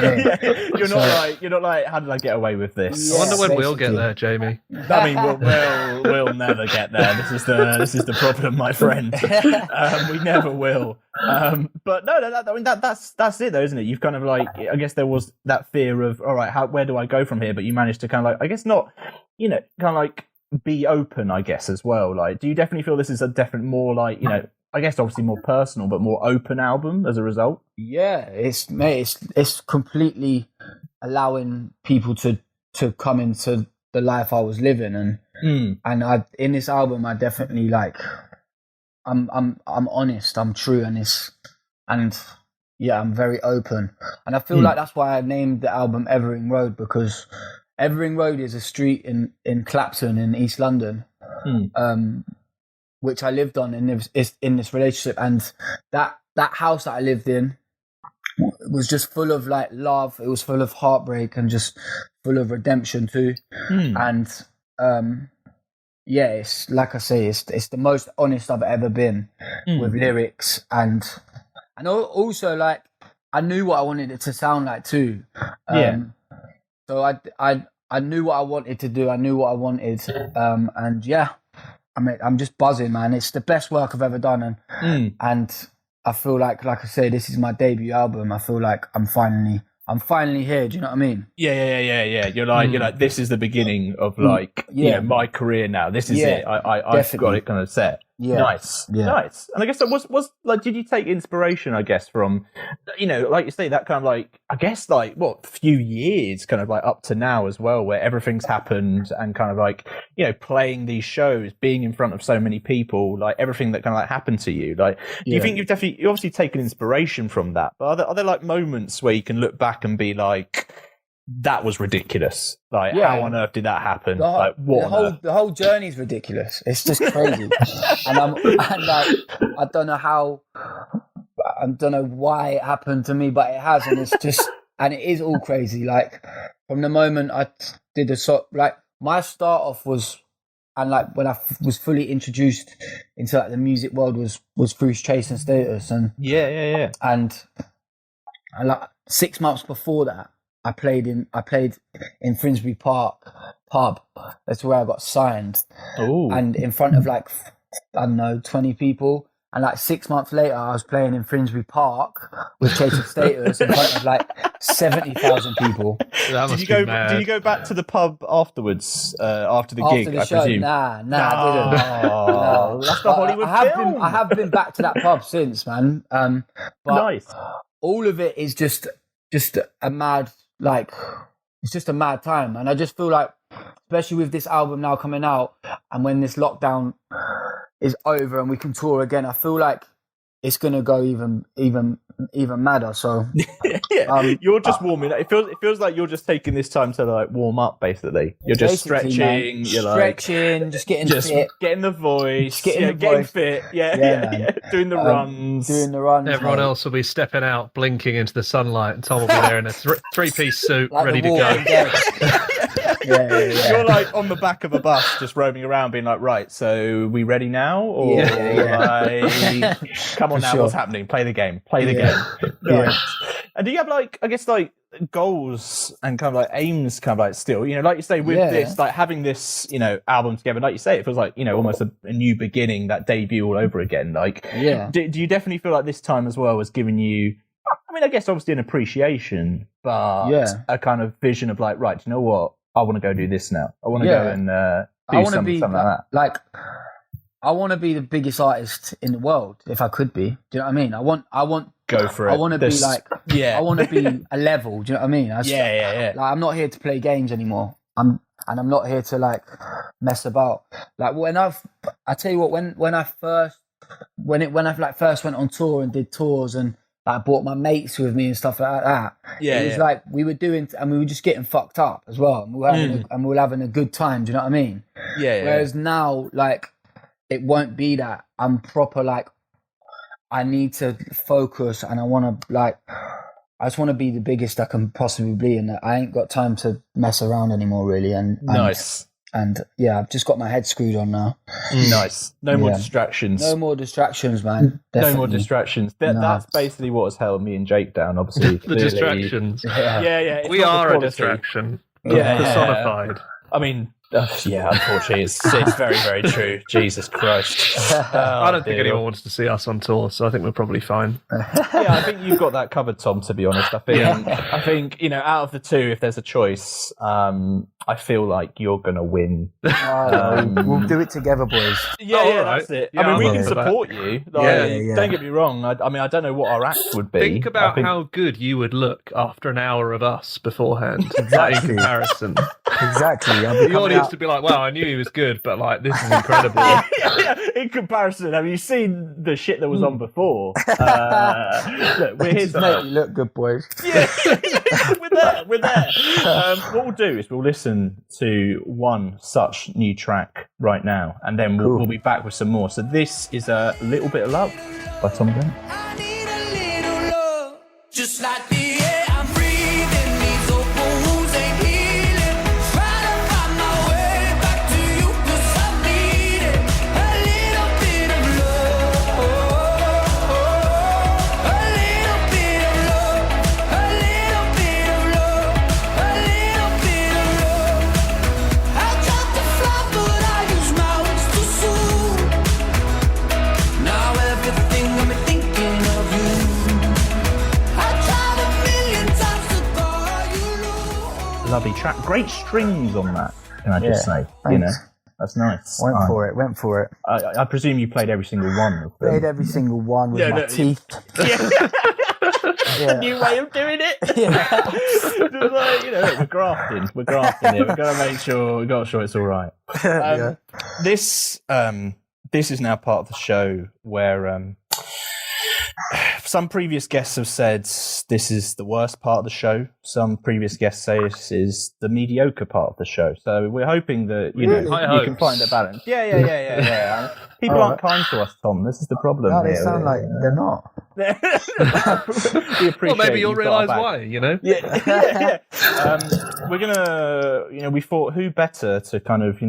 B: you know what I mean? You're not like, how did I get away with this?
A: I wonder when we'll get there, Jamie.
B: I mean, we'll never get there. This is the problem, my friend. We never will. But no, I mean that's it, though, isn't it? You've kind of like, I guess there was that fear of, all right, where do I go from here? But you managed to kind of like, I guess not, kind of like be open, I guess, as well. Like, do you definitely feel this is a definite more like, I guess obviously more personal, but more open album as a result?
D: Yeah, it's completely allowing people to come into the life I was living, and in this album I definitely like I'm honest, I'm true, and I'm very open, and I feel like that's why I named the album Evering Road, because Evering Road is a street in Clapton in East London. Which I lived on in this relationship, and that house that I lived in was just full of like love. It was full of heartbreak and just full of redemption too. And it's like I say, it's the most honest I've ever been with lyrics, and also like I knew what I wanted it to sound like too. So I knew what I wanted to do. I knew what I wanted, and yeah. I'm just buzzing, man. It's the best work I've ever done, and I feel like I say, this is my debut album. I feel like I'm finally here. Do you know what I mean?
B: Yeah. You're like, this is the beginning of like, my career now. This is it. I've got it kind of set.
D: Yeah.
B: Nice. And I guess that was like, did you take inspiration, I guess, from, like you say, that kind of like, I guess like few years kind of like up to now as well, where everything's happened, and kind of like, playing these shows, being in front of so many people, like everything that kind of like happened to you. Like, do you think you've obviously taken inspiration from that, but are there like moments where you can look back and be like, that was ridiculous. Like, how on earth did that happen?
D: The whole journey's ridiculous. It's just crazy. and I don't know why it happened to me, but it has, and it's just, and it is all crazy. Like, from the moment I did like my start off was and like when I was fully introduced into like the music world was through Chase and Status, and and like 6 months before that, I played in Finsbury Park pub. That's where I got signed.
B: Ooh.
D: And in front of like, I don't know, 20 people. And like 6 months later, I was playing in Finsbury Park with Chase and Status in front of like 70,000 people.
B: Did you go back to the pub afterwards, after the gig,
D: the
B: I
D: show?
B: presume?
D: Nah, I didn't.
B: Oh, that's the Hollywood film.
D: I have been back to that pub since, man. But
B: Nice.
D: all of it is just a mad, like, it's just a mad time. And I just feel like, especially with this album now coming out, and when this lockdown is over and we can tour again, I feel like it's gonna go even madder. So
B: You're just warming up. It feels like you're just taking this time to like warm up. Basically, you're just
D: basically,
B: stretching.
D: man,
B: You're like
D: just getting fit,
B: getting the voice, getting fit. Doing the runs.
A: Everyone else will be stepping out, blinking into the sunlight, and Tom will be there in a three-piece suit,
D: like
A: ready
D: the
A: to
D: Walking
A: go.
D: Dead. Yeah.
B: You're like on the back of a bus, just roaming around, being like, right, so we ready now? Or come on
D: For
B: now,
D: sure.
B: what's happening? Play the game. Nice.
D: Yeah.
B: And do you have like, I guess like goals and kind of like aims kind of like still, you know, like you say with
D: Yeah.
B: this, like having this, you know, album together, like you say, it feels like, you know, almost a new beginning, that debut all over again. Like, do you definitely feel like this time as well has given you, I mean, I guess obviously an appreciation, but a kind of vision of like, right, do you know what? I want to go do this now. I want to go and do something like that.
D: Like, I want to be the biggest artist in the world if I could be. Do you know what I mean? I want
B: go for it.
D: I want to be like, I want to be a level. Do you know what I mean? Like, I'm not here to play games anymore. I'm not here to like mess about. Like I tell you what, when I first went on tour and did tours and I brought my mates with me and stuff like that. It was like we were doing, and we were just getting fucked up as well. And we were having a good time. Do you know what I mean? Whereas now, like, it won't be that. I'm proper like, I need to focus, and I want to like, I just want to be the biggest I can possibly be, and I ain't got time to mess around anymore, really. And
B: nice.
D: And I've just got my head screwed on now.
B: Nice. No more distractions.
D: No more distractions, man. Definitely.
B: No more distractions. That's basically what has held me and Jake down, obviously.
A: The distractions.
B: Yeah.
A: We are a distraction. Personified.
B: I mean, unfortunately, it's very, very true. Jesus Christ.
A: I don't think anyone wants to see us on tour, so I think we're probably fine.
B: I think you've got that covered, Tom, to be honest. I think, you know, out of the two, if there's a choice, I feel like you're going to win.
D: We'll do it together, boys.
B: That's it.
A: Yeah,
B: I mean, we
A: I'm
B: can
A: up for that.
B: support you. Like, don't get me wrong. I mean, I don't know what our act would be.
A: Think about how good you would look after an hour of us beforehand.
D: Exactly.
A: In comparison.
D: Exactly.
A: The audience to be like, wow, I knew he was good, but like, this is incredible.
B: In comparison, have you seen the shit that was on before? Look, we're here to
D: Make
B: help.
D: you look good, boys.
B: We're there. What we'll do is we'll listen to one such new track right now, and then we'll be back with some more. So this is A Little Bit of Love by Tom Grennan.
C: I need a little love, just like the air I'm breathing. These open wounds ain't healing. Try to find my way back to you 'cause I need it. A little bit of love, a little bit of love, a little bit of love, a little bit of love. I tried to fly but I use my wings too soon. Now everything I'm thinking of you. I tried a million times to call you lose.
B: Lovely track. Great strings on that, can I just say? You know,
D: thanks.
B: that's nice.
D: Went for it.
B: I presume you played every single one of them.
D: Played every single one with my teeth.
B: A new way of doing it. Just like, you know, we're grafting here. We've got to make sure it's all right. This is now part of the show where some previous guests have said this is the worst part of the show. Some previous guests say this is the mediocre part of the show. So we're hoping that you can find a balance. Yeah. People aren't kind to us, Tom. This is the problem.
D: No, they sound like they're not.
B: We appreciate.
A: Well, maybe you'll
B: you've got our
A: realise
B: back.
A: why. You know.
B: Yeah. We're gonna, we thought who better to kind of,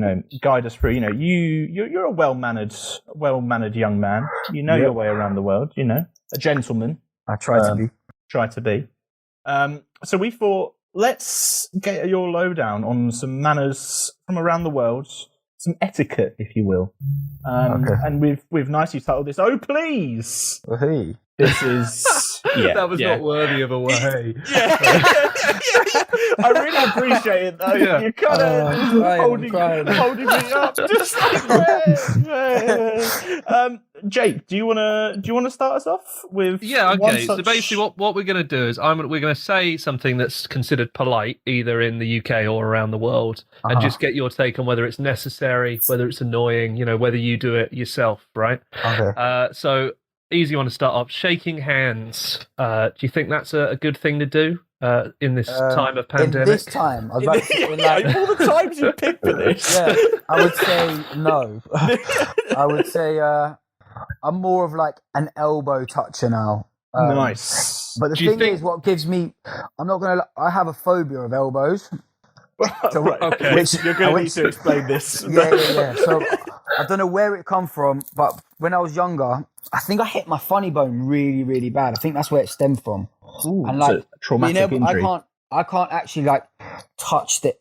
B: guide us through. You're a well-mannered young man. You know your way around the world. A gentleman.
D: I try to be.
B: Try to be. So we thought, let's get your lowdown on some manners from around the world, some etiquette, if you will.
D: Okay.
B: And we've nicely titled this. Oh, please!
D: Well, hey.
B: This is
A: That was not worthy of a way.
B: I really appreciate it though.
A: Yeah.
B: You're kind of holding me up, just like that. Jake, do you wanna start us off with?
A: Yeah,
B: one
A: okay. So
B: such-
A: basically, what we're going to do is we're going to say something that's considered polite, either in the UK or around the world, and just get your take on whether it's necessary, whether it's annoying, whether you do it yourself, right?
D: Okay.
A: So easy one to start off. Shaking hands. Do you think that's a good thing to do in this time of pandemic?
D: In this time, I was about to say,
B: all the times you picked for this.
D: yeah, I would say no. I would say I'm more of like an elbow toucher now.
B: Nice.
D: But the
A: Do you
D: thing
A: think-
D: is, what gives me, I have a phobia of elbows. So,
B: Right.
A: Okay.
B: You're going to need to explain this.
D: Yeah. So I don't know where it come from, but when I was younger, I think I hit my funny bone really, really bad. I think that's where it stemmed from.
B: Ooh,
D: And
B: it's
D: like
B: a traumatic injury.
D: I can't actually like touch the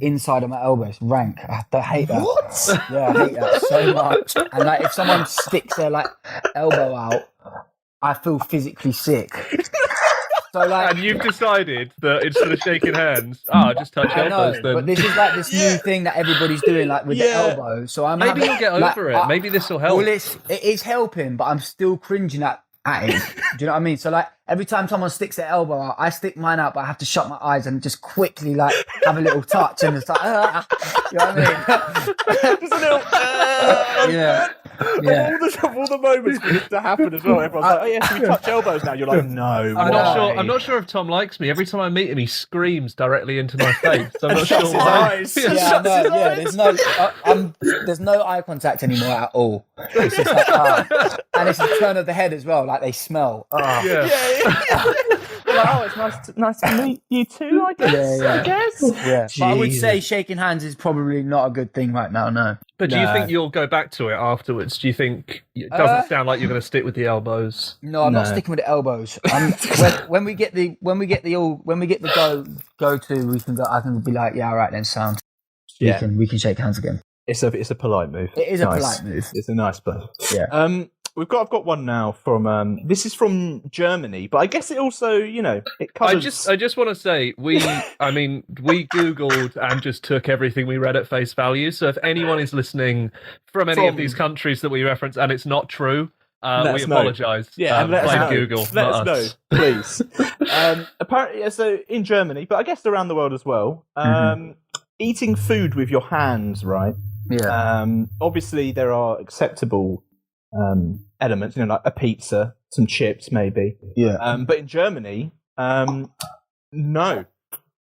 D: inside of my elbow. It's rank. I hate that.
B: What?
D: Yeah, I hate that so much. And like if someone sticks their like elbow out, I feel physically sick. So like,
A: And you've decided that instead of shaking hands, just touch
D: I know,
A: elbows then.
D: but this is like this new thing that everybody's doing, like with the elbow. So I'm
A: Maybe you'll get over it. Maybe this will help.
D: Well, it is helping, but I'm still cringing at it. Do you know what I mean? So like every time someone sticks their elbow out, I stick mine out, but I have to shut my eyes and just quickly like have a little touch, and it's like, you know what I mean?
B: Just a little.
D: Yeah.
B: Of all the moments for this to happen as well, everyone's like, "Oh yeah, should we touch elbows now?" You're like, "No."
A: I'm
B: why?"
A: not sure. I'm not sure if Tom likes me. Every time I meet him, he screams directly into my face. I'm not
B: Shuts
A: sure
B: his
A: why.
B: eyes.
D: Yeah, I know, there's no eye contact anymore at all. It's just like, and it's a turn of the head as well, like they smell.
A: Yeah.
B: Like, oh, it's nice to meet you too. I guess.
D: Yeah.
B: I guess.
D: Yeah, but I would
B: Jesus.
D: say shaking hands is probably not a good thing right now. No.
A: But do you
B: No.
A: think you'll go back to it afterwards? Do you think it doesn't sound like you're going to stick with the elbows?
D: No, I'm not
B: No.
D: sticking with the elbows. When we get the go to, we can go. I can be like, yeah, all right, then sound.
B: Yeah.
D: We can shake hands again.
B: It's a polite move.
D: It is a polite move.
B: It's a nice play.
D: Yeah.
B: I've got one now from this is from Germany, but I guess it also, it covers.
A: I just want to say we Googled and just took everything we read at face value. So if anyone is listening from any of these countries that we reference and it's not true, we apologise.
B: Yeah, and let us
A: blame
B: know.
A: Google.
B: Let
A: not
B: us
A: us.
B: know, please. Apparently, so in Germany, but I guess around the world as well, eating food with your hands, right?
D: Yeah.
B: Obviously, there are acceptable elements, like a pizza, some chips, maybe.
D: Yeah.
B: But in Germany,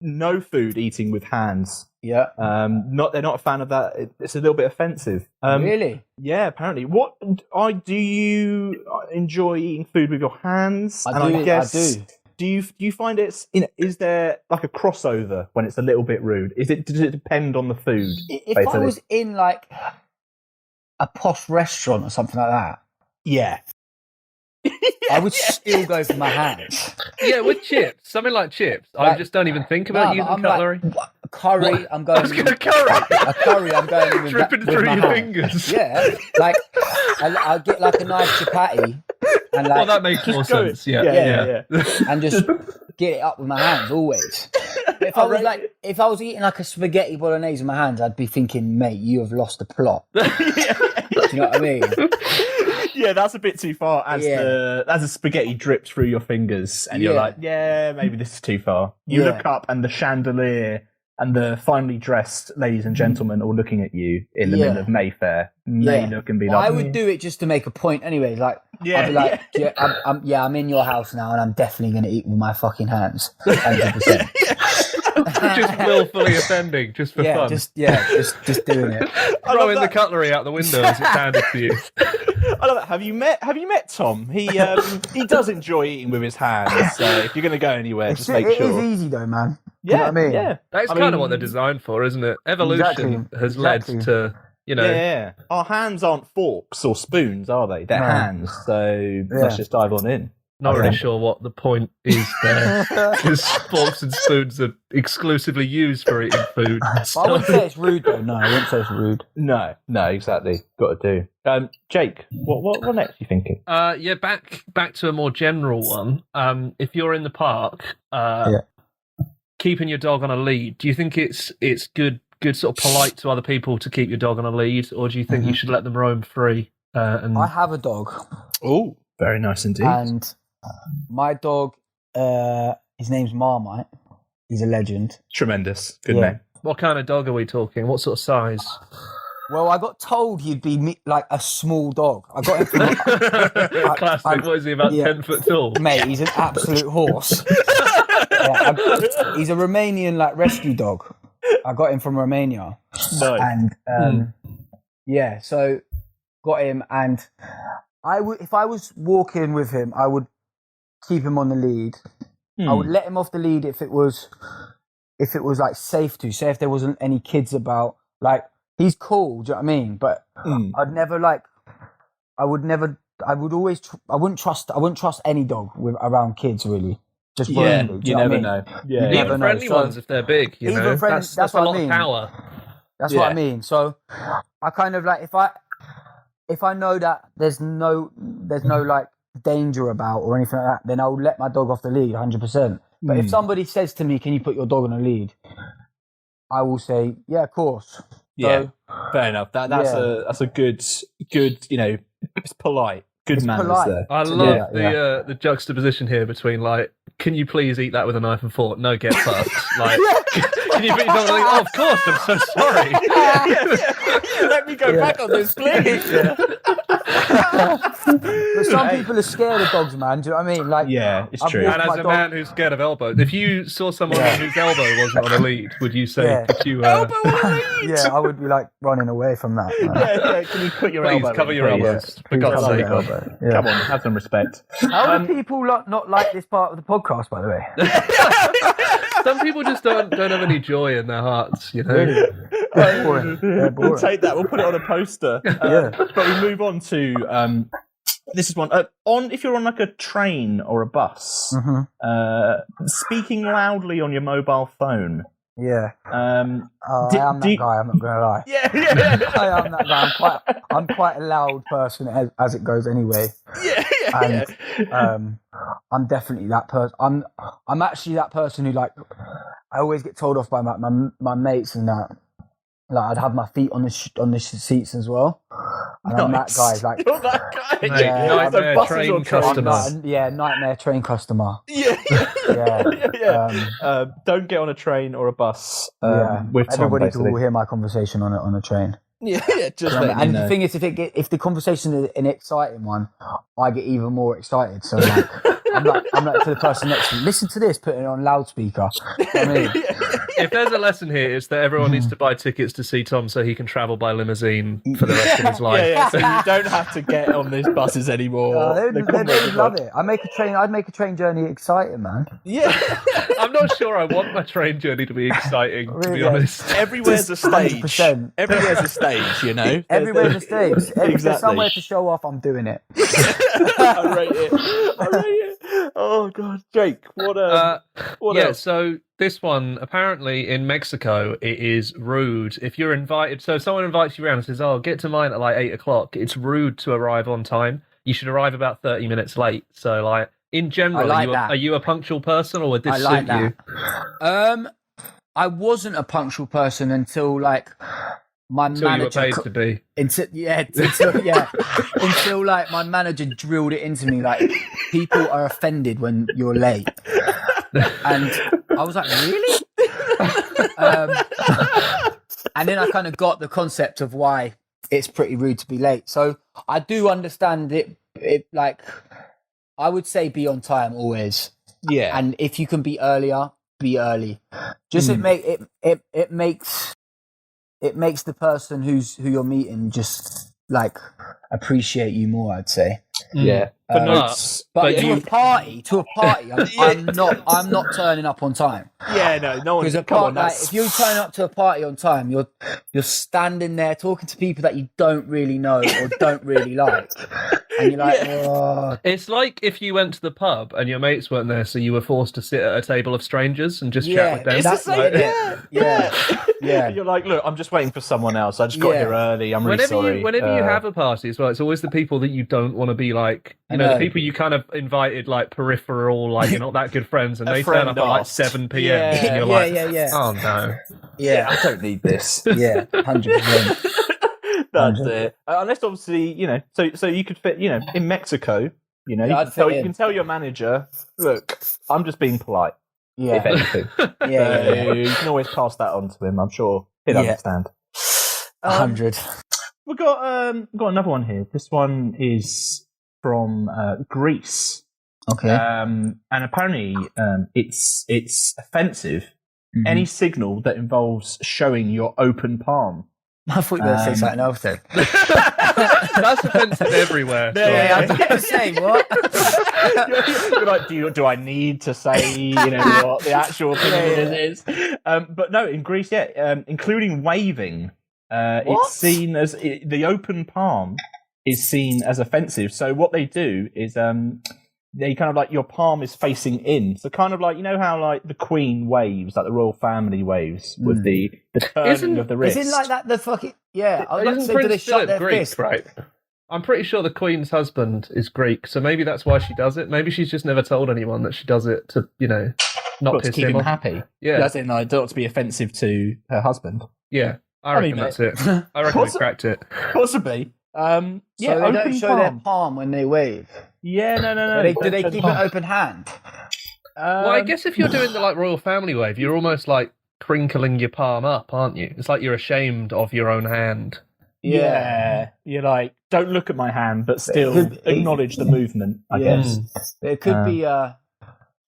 B: no food eating with hands.
D: Yeah.
B: They're not a fan of that. It's a little bit offensive.
D: Really?
B: Yeah, apparently. Do you enjoy eating food with your hands?
D: I do.
B: Do you find is there like a crossover when it's a little bit rude? Does it depend on the food?
D: If
B: basically?
D: I was in like a posh restaurant or something like that,
B: Yeah.
D: I would still go for my hands.
A: Yeah, with chips, something like chips. I
D: Like-
A: just don't even think about
D: No,
A: using
D: but I'm
A: cutlery.
D: like, curry, I'm
A: I
D: going
A: was
D: with
A: going to curry.
D: a curry, I'm going in with,
A: Dripping
D: with
A: through
D: my
A: your
D: hand.
A: fingers.
D: Yeah, like I'll get like a nice chapati and
A: Well,
D: like
A: that makes more
B: go
A: sense.
B: Yeah.
A: Yeah.
D: and just get it up with my hands always. But if I was eating like a spaghetti bolognese with my hands, I'd be thinking, mate, you have lost the plot. Do you know what I mean?
B: Yeah, that's a bit too far as the spaghetti drips through your fingers and you're
D: Yeah.
B: like, yeah, maybe this is too far. You
D: Yeah.
B: look up and the chandelier and the finely dressed ladies and gentlemen all looking at you in the middle of Mayfair may look and be like,
D: I would do it just to make a point anyway. Like, I'd be like, I'm in your house now, and I'm definitely going to eat with my fucking hands. 100%.
A: Just willfully offending, just for fun.
D: Just doing it.
A: Throwing the cutlery out the window as it's handed to you.
B: I love that. Have you met Tom? He does enjoy eating with his hands. So if you're going to go anywhere, just make sure.
D: It is easy though, man.
B: Yeah,
D: you know what I mean?
B: Yeah.
A: That's kind of what they're designed for, isn't it? Evolution has led to, you know.
B: Yeah. Our hands aren't forks or spoons, are they? They're hands. So let's just dive on in.
A: Not really sure what the point is there. Because forks and spoons are exclusively used for eating food.
D: So. I wouldn't say it's rude though. No, I wouldn't say it's rude.
B: No, exactly. Got to do. Jake, what next are you thinking?
A: Back to a more general one. If you're in the park, keeping your dog on a lead, do you think it's good sort of polite to other people to keep your dog on a lead, or do you think you should let them roam free?
D: I have a dog.
B: Oh, very nice indeed.
D: And my dog, his name's Marmite. He's a legend.
B: Tremendous. Good name.
A: What kind of dog are we talking? What sort of size?
D: Well, I got told he'd be like a small dog. I got him from
A: Classic. What is he, about 10 foot tall?
D: Mate, he's an absolute horse. He's a Romanian like rescue dog. I got him from Romania.
B: Nice.
D: And so got him, and if I was walking with him, I would keep him on the lead. I would let him off the lead if it was like safe to. Say if there wasn't any kids about, like he's cool. Do you know what I mean? But I wouldn't trust any dog around kids really. Just randomly,
B: you never know.
A: Yeah, you need friendly ones if they're big. You know, that's a lot of power.
D: That's what I mean. So I kind of like if I know that there's no like danger about or anything like that, then I'll let my dog off the lead 100%. But if somebody says to me, "Can you put your dog on a lead?" I will say, "Yeah, of course."
B: Yeah, fair enough. That's a good. You know, it's polite. Good manners there.
A: I love the juxtaposition here between like, can you please eat that with a knife and fork? No, get fucked. Like, can you put your dog on a lead? Oh, of course. I'm so sorry.
B: Let me go back on this, please.
D: But some people are scared of dogs, man. Do you know what I mean? Like,
B: it's true.
A: And as a man who's scared of elbows, if you saw someone whose elbow wasn't on a lead, would you say, could you...
B: elbow on a lead?
D: Yeah, I would be like running away from that.
B: Can you put your
A: Please,
B: elbow
A: cover your elbows. For God's sake.
B: Come on, have some respect.
D: How do people not like this part of the podcast, by the way?
A: Some people just don't have any joy in their hearts, you know?
D: Really? Boring.
B: We'll take that. We'll put it on a poster. But we move on to this is one if you're on like a train or a bus, speaking loudly on your mobile phone.
D: Yeah. I am that guy. I'm not gonna lie.
B: Yeah.
D: I am that guy. I'm quite a loud person as it goes anyway. I'm definitely that person. I'm actually that person who, like, I always get told off by my mates and that. Like, I'd have my feet on the seats as well. And I'm that guy. Like,
B: you're that guy.
A: Nightmare train customer.
D: Nightmare train customer.
B: Don't get on a train or a bus. With Tom,
D: everybody will hear my conversation on a train.
B: Just
D: and the thing is, if the conversation is an exciting one, I get even more excited. So like, I'm like to the person next to me, listen to this, putting it on loudspeaker. You know what I mean?
A: If there's a lesson here, it's that everyone needs to buy tickets to see Tom so he can travel by limousine for the rest of his life.
B: So you don't have to get on these buses anymore.
D: They love it. I'd make a train journey exciting, man.
A: I'm not sure I want my train journey to be exciting, to be honest.
B: Everywhere's a stage. 100%. Everywhere's a stage, you know?
D: Everywhere's a stage. If there's somewhere to show off, I'm doing it.
B: I rate it. Oh, God. Jake, what else?
A: So this one, apparently in Mexico, it is rude. If you're invited, so if someone invites you around and says, oh, get to mine at like 8 o'clock, it's rude to arrive on time. You should arrive about 30 minutes late. So, like, in general, are you a punctual person, or would this suit you?
D: I wasn't a punctual person until, like, my manager
A: you were paid to be.
D: Until like my manager drilled it into me, like, people are offended when you're late. And I was like, really? And then I kind of got the concept of why it's pretty rude to be late. So I do understand it. Like, I would say be on time always.
B: Yeah.
D: And if you can be earlier, be early. Just it makes the person who you're meeting just like appreciate you more, I'd say.
B: Yeah.
D: But to a party, I'm not turning up on time.
B: Yeah, no one.
D: Because if you turn up to a party on time, you're standing there talking to people that you don't really know or don't really like, and you're like, oh.
A: It's like if you went to the pub and your mates weren't there, so you were forced to sit at a table of strangers and just chat with them.
B: It's the same.
D: Yeah.
B: You're like, look, I'm just waiting for someone else. I just got here early. I'm really sorry.
A: Whenever you have a party as well, it's always the people that you don't want to be like, the people you kind of invited like peripheral, like you're not that good friends, and they turn up at like 7 p.m. and you're like, oh no.
B: Yeah, I don't need this.
D: Yeah, 100%.
B: That's it. Unless obviously, so you could fit, in Mexico, you can tell your manager, look, I'm just being polite.
D: Yeah.
B: If anything. You can always pass that on to him. I'm sure he'd understand.
D: 100.
B: We've got another one here. This one is from Greece.
D: Okay.
B: And apparently, it's offensive. Mm-hmm. Any signal that involves showing your open palm.
D: I thought you were going to say something else then.
A: That's offensive everywhere.
D: Yeah, I was going to say, what?
B: You're like, do I need to say, what the actual opinion is? But no, in Greece, including waving, it's seen as the open palm is seen as offensive. So what they do is they kind of like your palm is facing in. So kind of like, how like the Queen waves, like the royal family waves with the turning of the wrist.
D: Isn't like that the fucking... Yeah, I was about to say,
A: Prince
D: do they shut their
A: Greek,
D: fist?
A: right? I'm pretty sure the Queen's husband is Greek, so maybe that's why she does it. Maybe she's just never told anyone that she does it to, not piss
B: keep him
A: off.
B: happy.
A: Yeah.
B: That's it, like, not to be offensive to her husband.
A: Yeah, I reckon that's it. I reckon we cracked it.
B: Possibly.
D: So they don't show their palm when they wave?
B: Yeah, no.
D: Do they keep an open hand?
A: Well, I guess if you're doing the royal family wave, you're almost like crinkling your palm up, aren't you? It's like you're ashamed of your own hand.
B: Yeah. You're like, don't look at my hand, but still acknowledge the movement, I guess.
D: It could be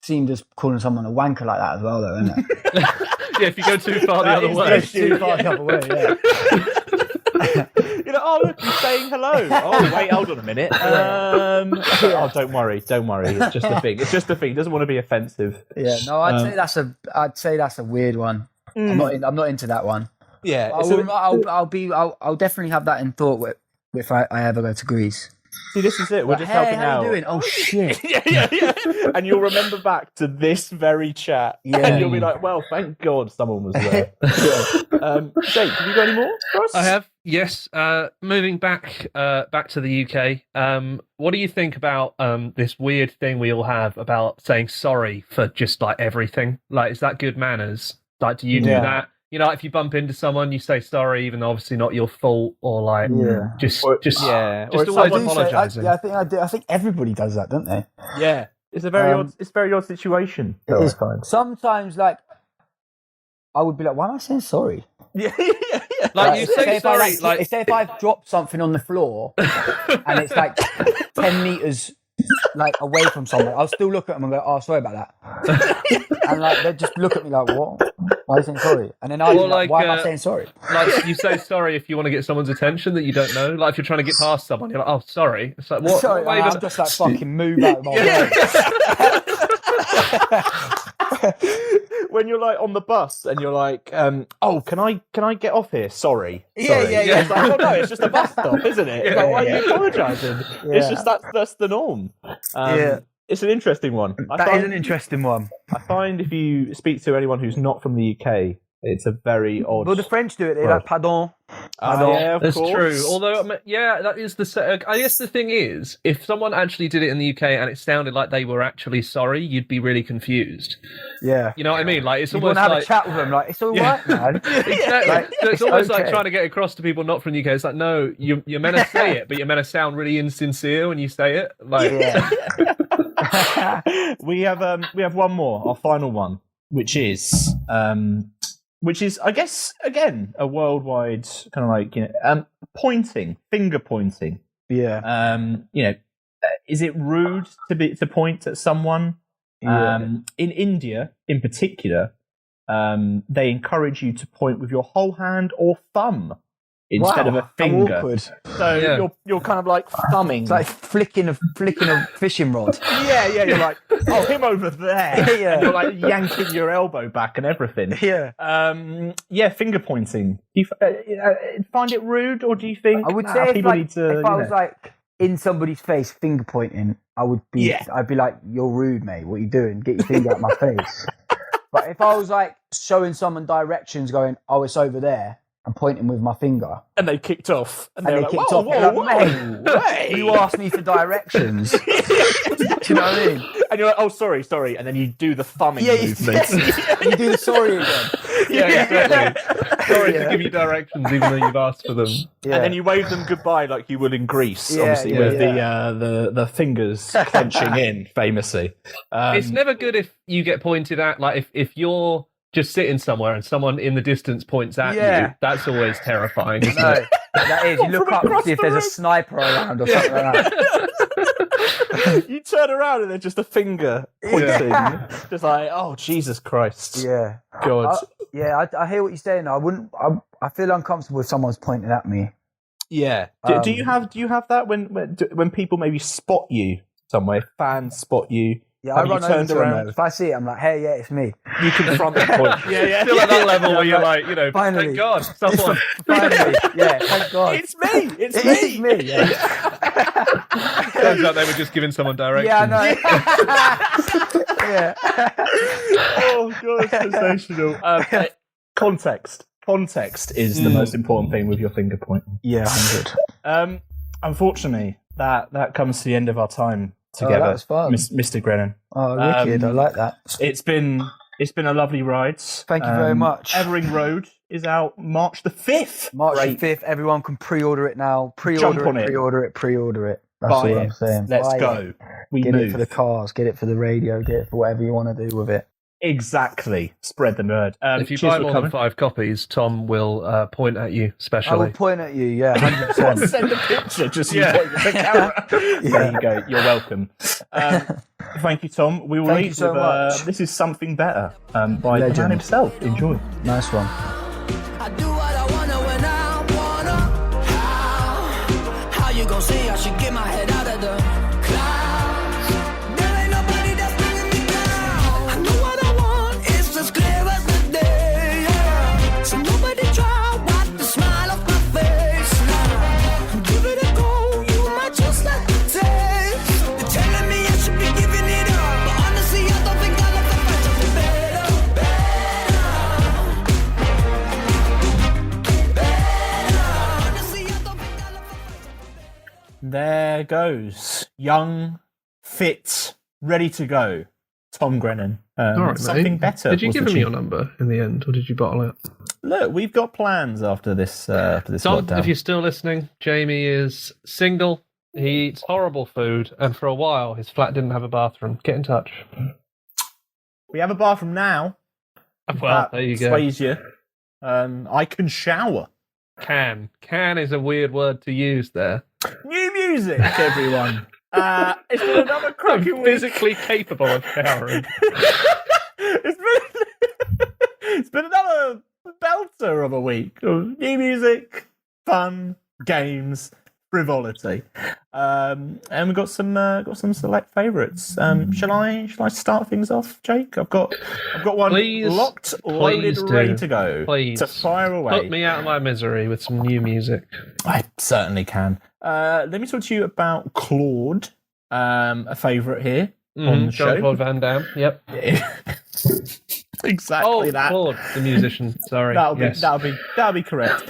D: seen as calling someone a wanker like that as well, though, isn't it?
A: Yeah, if you go too far the other way.
D: Too far the other way, yeah.
B: Oh, look, he's saying hello. Oh, wait, hold on a minute. Oh, don't worry. It's just a thing. He doesn't want to be offensive.
D: Yeah, no, I'd say that's a weird one. I'm not into that one.
B: Yeah,
D: I'll definitely have that in thought if I ever go to Greece.
B: See, this is it. We're just helping out.
D: How you doing? Oh shit!
B: yeah. And you'll remember back to this very chat, and you'll be like, "Well, thank God someone was there." Jake, have you got any more for us?
A: I have. Yes. Moving back to the UK. What do you think about this weird thing we all have about saying sorry for just like everything? Like, is that good manners? Like, do you do that? If you bump into someone, you say sorry, even though obviously not your fault, or like just always apologising.
D: I think everybody does that, don't they?
B: Yeah, it's a very odd situation.
D: It is kind. Sometimes, like, I would be like, "Why am I saying sorry?"
B: Yeah.
A: Like you say sorry.
D: Say if I've dropped something on the floor and it's like 10 meters like away from someone, I'll still look at them and go, "Oh, sorry about that." And like they just look at me like, "What? Why are you saying sorry?" And then I'll be like, "Why am I saying sorry?"
A: Like you say sorry if you want to get someone's attention that you don't know. Like if you're trying to get past someone, you're like, "Oh, sorry." It's like, what?
D: Sorry, I'm just like fucking move out of my way.
B: When you're like on the bus and you're like, "Oh, can I get off here? Sorry."
D: Yeah.
B: It's like, no, it's just a bus stop, isn't it? It's like, why are you apologising? Yeah. It's just that's the norm. It's an interesting one.
D: That is an interesting one.
B: I find if you speak to anyone who's not from the UK, it's a very odd...
D: Well, the French do it. They're like, pardon.
B: Yeah,
A: that's
B: course.
A: true. Although, that is I guess the thing is, if someone actually did it in the UK and it sounded like they were actually sorry, you'd be really confused.
D: Yeah.
A: You know what I mean? Like, it's
D: you
A: almost
D: want to have
A: like...
D: a chat with them, like, it's all right, man.
A: Exactly.
D: Like,
A: so it's almost
D: okay.
A: like trying to get across to people not from the UK. It's like, no, you're meant to say it, but you're meant to sound really insincere when you say it. Like,
B: we have one more, our final one, which is which is, I guess, again, a worldwide kind of like, pointing, finger pointing.
D: Yeah.
B: Is it rude to point at someone?
D: Yeah.
B: In India, in particular, they encourage you to point with your whole hand or thumb instead of a
D: How
B: finger.
D: awkward.
B: So you're kind of like thumbing.
D: It's like flicking a fishing rod.
B: Yeah, you're like, oh, him over there.
D: Yeah.
B: And you're like yanking your elbow back and everything.
D: Yeah.
B: Finger pointing. Do you find it rude, or do you think
D: I would say if,
B: people
D: like,
B: need to?
D: if I was like in somebody's face finger pointing, I'd be like, you're rude, mate. What are you doing? Get your finger out my face. But if I was like showing someone directions, going, oh, it's over there, and pointing with my finger,
B: and they kicked off, and
D: they
B: like,
D: kicked
B: whoa,
D: off,
B: whoa,
D: like,
B: whoa,
D: mate, you asked me for directions. Do you know what I mean?
B: And you're like, oh, sorry, and then you do the thumbing movement.
D: You do the sorry again.
A: Yeah, exactly. Sorry to give you directions, even though you've asked for them.
B: Yeah. And then you wave them goodbye like you would in Greece, obviously, with the fingers clenching in, famously.
A: It's never good if you get pointed at, like if you're just sitting somewhere and someone in the distance points at you. That's always terrifying, isn't it?
D: That is. You look up to see if there's a sniper around or something like that.
B: You turn around and there's just a finger pointing. Just like, oh, Jesus Christ.
D: Yeah.
B: God.
D: I hear what you're saying. I feel uncomfortable if someone's pointing at me.
B: Yeah. Do you have that when people maybe spot you somewhere, fans spot you?
D: Yeah, I run over to them. If I see it, I'm like, hey, yeah, it's me.
B: You confront the point.
A: Still at that level where you're like,
D: finally,
A: thank God, someone.
D: Finally, thank God.
B: It's me.
D: It is me. Yeah.
A: Turns out they were just giving someone directions.
D: Yeah, I know. Yeah.
B: Oh God, sensational. Context is the most important thing with your finger pointing.
D: Yeah, 100.
B: Unfortunately, that comes to the end of our time together.
D: That was fun.
B: Mr. Grennan.
D: Oh, wicked! I like that.
B: It's been a lovely ride.
D: Thank you very much.
B: Evering Road is out March the 5th.
D: March the 5th. Everyone can pre-order it now. Pre-order it. That's all I'm saying.
B: Let's go.
D: Get it for the cars. Get it for the radio. Get it for whatever you want to do with it.
B: Exactly. Spread the nerd.
A: If you buy more than 5 copies, Tom will point at you specially.
D: I will point at you, 100%.
B: Send a picture, just you point at the camera. There you go. You're welcome. Thank you, Tom. We will leave
D: so much.
B: This Is Something Better by the man himself. Enjoy.
D: Nice one.
C: I do what I wanna when I wanna. How you gon' see I should get my head out of the clouds? There ain't nobody that's bringing me down. I know what I want, it's as clear as the day. Yeah. So nobody try wipe the smile off my face now. Give it a go, you might just like the taste. They're telling me I should be giving it up, but honestly I don't think I'll ever find something better.
B: There goes. Young, fit, ready to go. Tom Grennan.
A: All right,
B: something
A: mate.
B: better.
A: Did you give him your number in the end, or did you bottle it?
B: Look, we've got plans after this.
A: Tom,
B: lockdown.
A: if you're still listening, Jamie is single. He eats horrible food, and for a while, his flat didn't have a bathroom. Get in touch.
B: We have a bathroom now.
A: Well, there you go.
B: Sways you. I can shower.
A: Can is a weird word to use there.
B: New music, everyone. It's been another cracking week.
A: Physically capable of showering.
B: It's been another belter of a week. New music, fun, games, frivolity, and we've got some select favourites. Shall I start things off, Jake? I've got one locked, loaded, ready to go.
A: Please
B: to fire away.
A: Put me out of my misery with some new music.
B: I certainly can. Let me talk to you about Claud, a favourite here on the show.
A: Claude Van Damme. Yep.
B: Exactly that.
A: Claude, the musician. Sorry.
B: That'll be correct.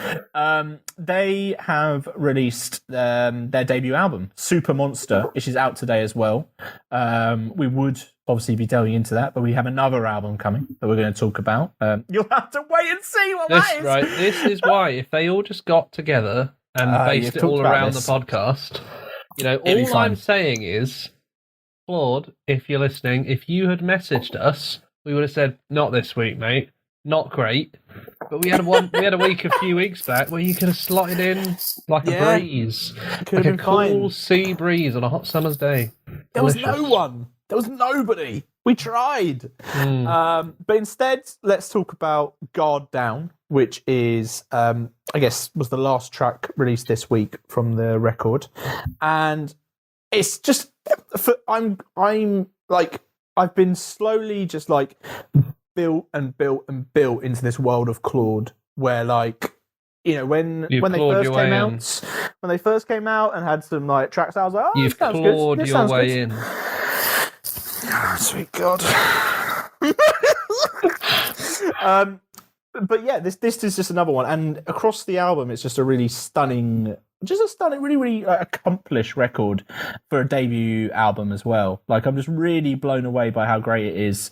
B: They have released their debut album, Super Monster, which is out today as well. We would obviously be delving into that, but we have another album coming that we're going to talk about. You'll have to wait and see what that is.
A: Right. This is why if they all just got together and based it all around the podcast, all I'm saying is, Claude, if you're listening, if you had messaged us, we would have said, not this week, mate. not great. But we had a week a few weeks back where you could have slotted in like a breeze, like a cool sea breeze on a hot summer's day.
B: There was no one. There was nobody. We tried. But instead, let's talk about Guard Down, which is, I guess, was the last track released this week from the record. And it's just, I'm like, I've been slowly just like built and built and built into this world of Claud, where like, you know, when they first came out and had some like tracks, I was like, oh,
A: you've clawed your way in.
B: Oh, sweet God. But yeah, this is just another one, and across the album, it's just a really stunning, really, really accomplished record for a debut album as well. Like, I'm just really blown away by how great it is.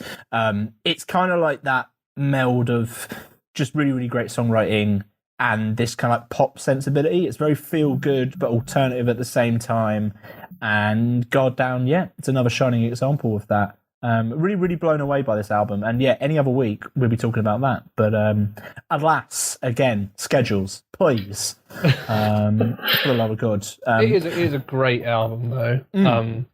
B: It's kind of like that meld of just really, really great songwriting and this kind of like pop sensibility. It's very feel good, but alternative at the same time. And God Down, yeah, it's another shining example of that. Really, really blown away by this album. And yeah, any other week we'll be talking about that. But alas, again, schedules, please. For the love of God.
A: It is a great album, though.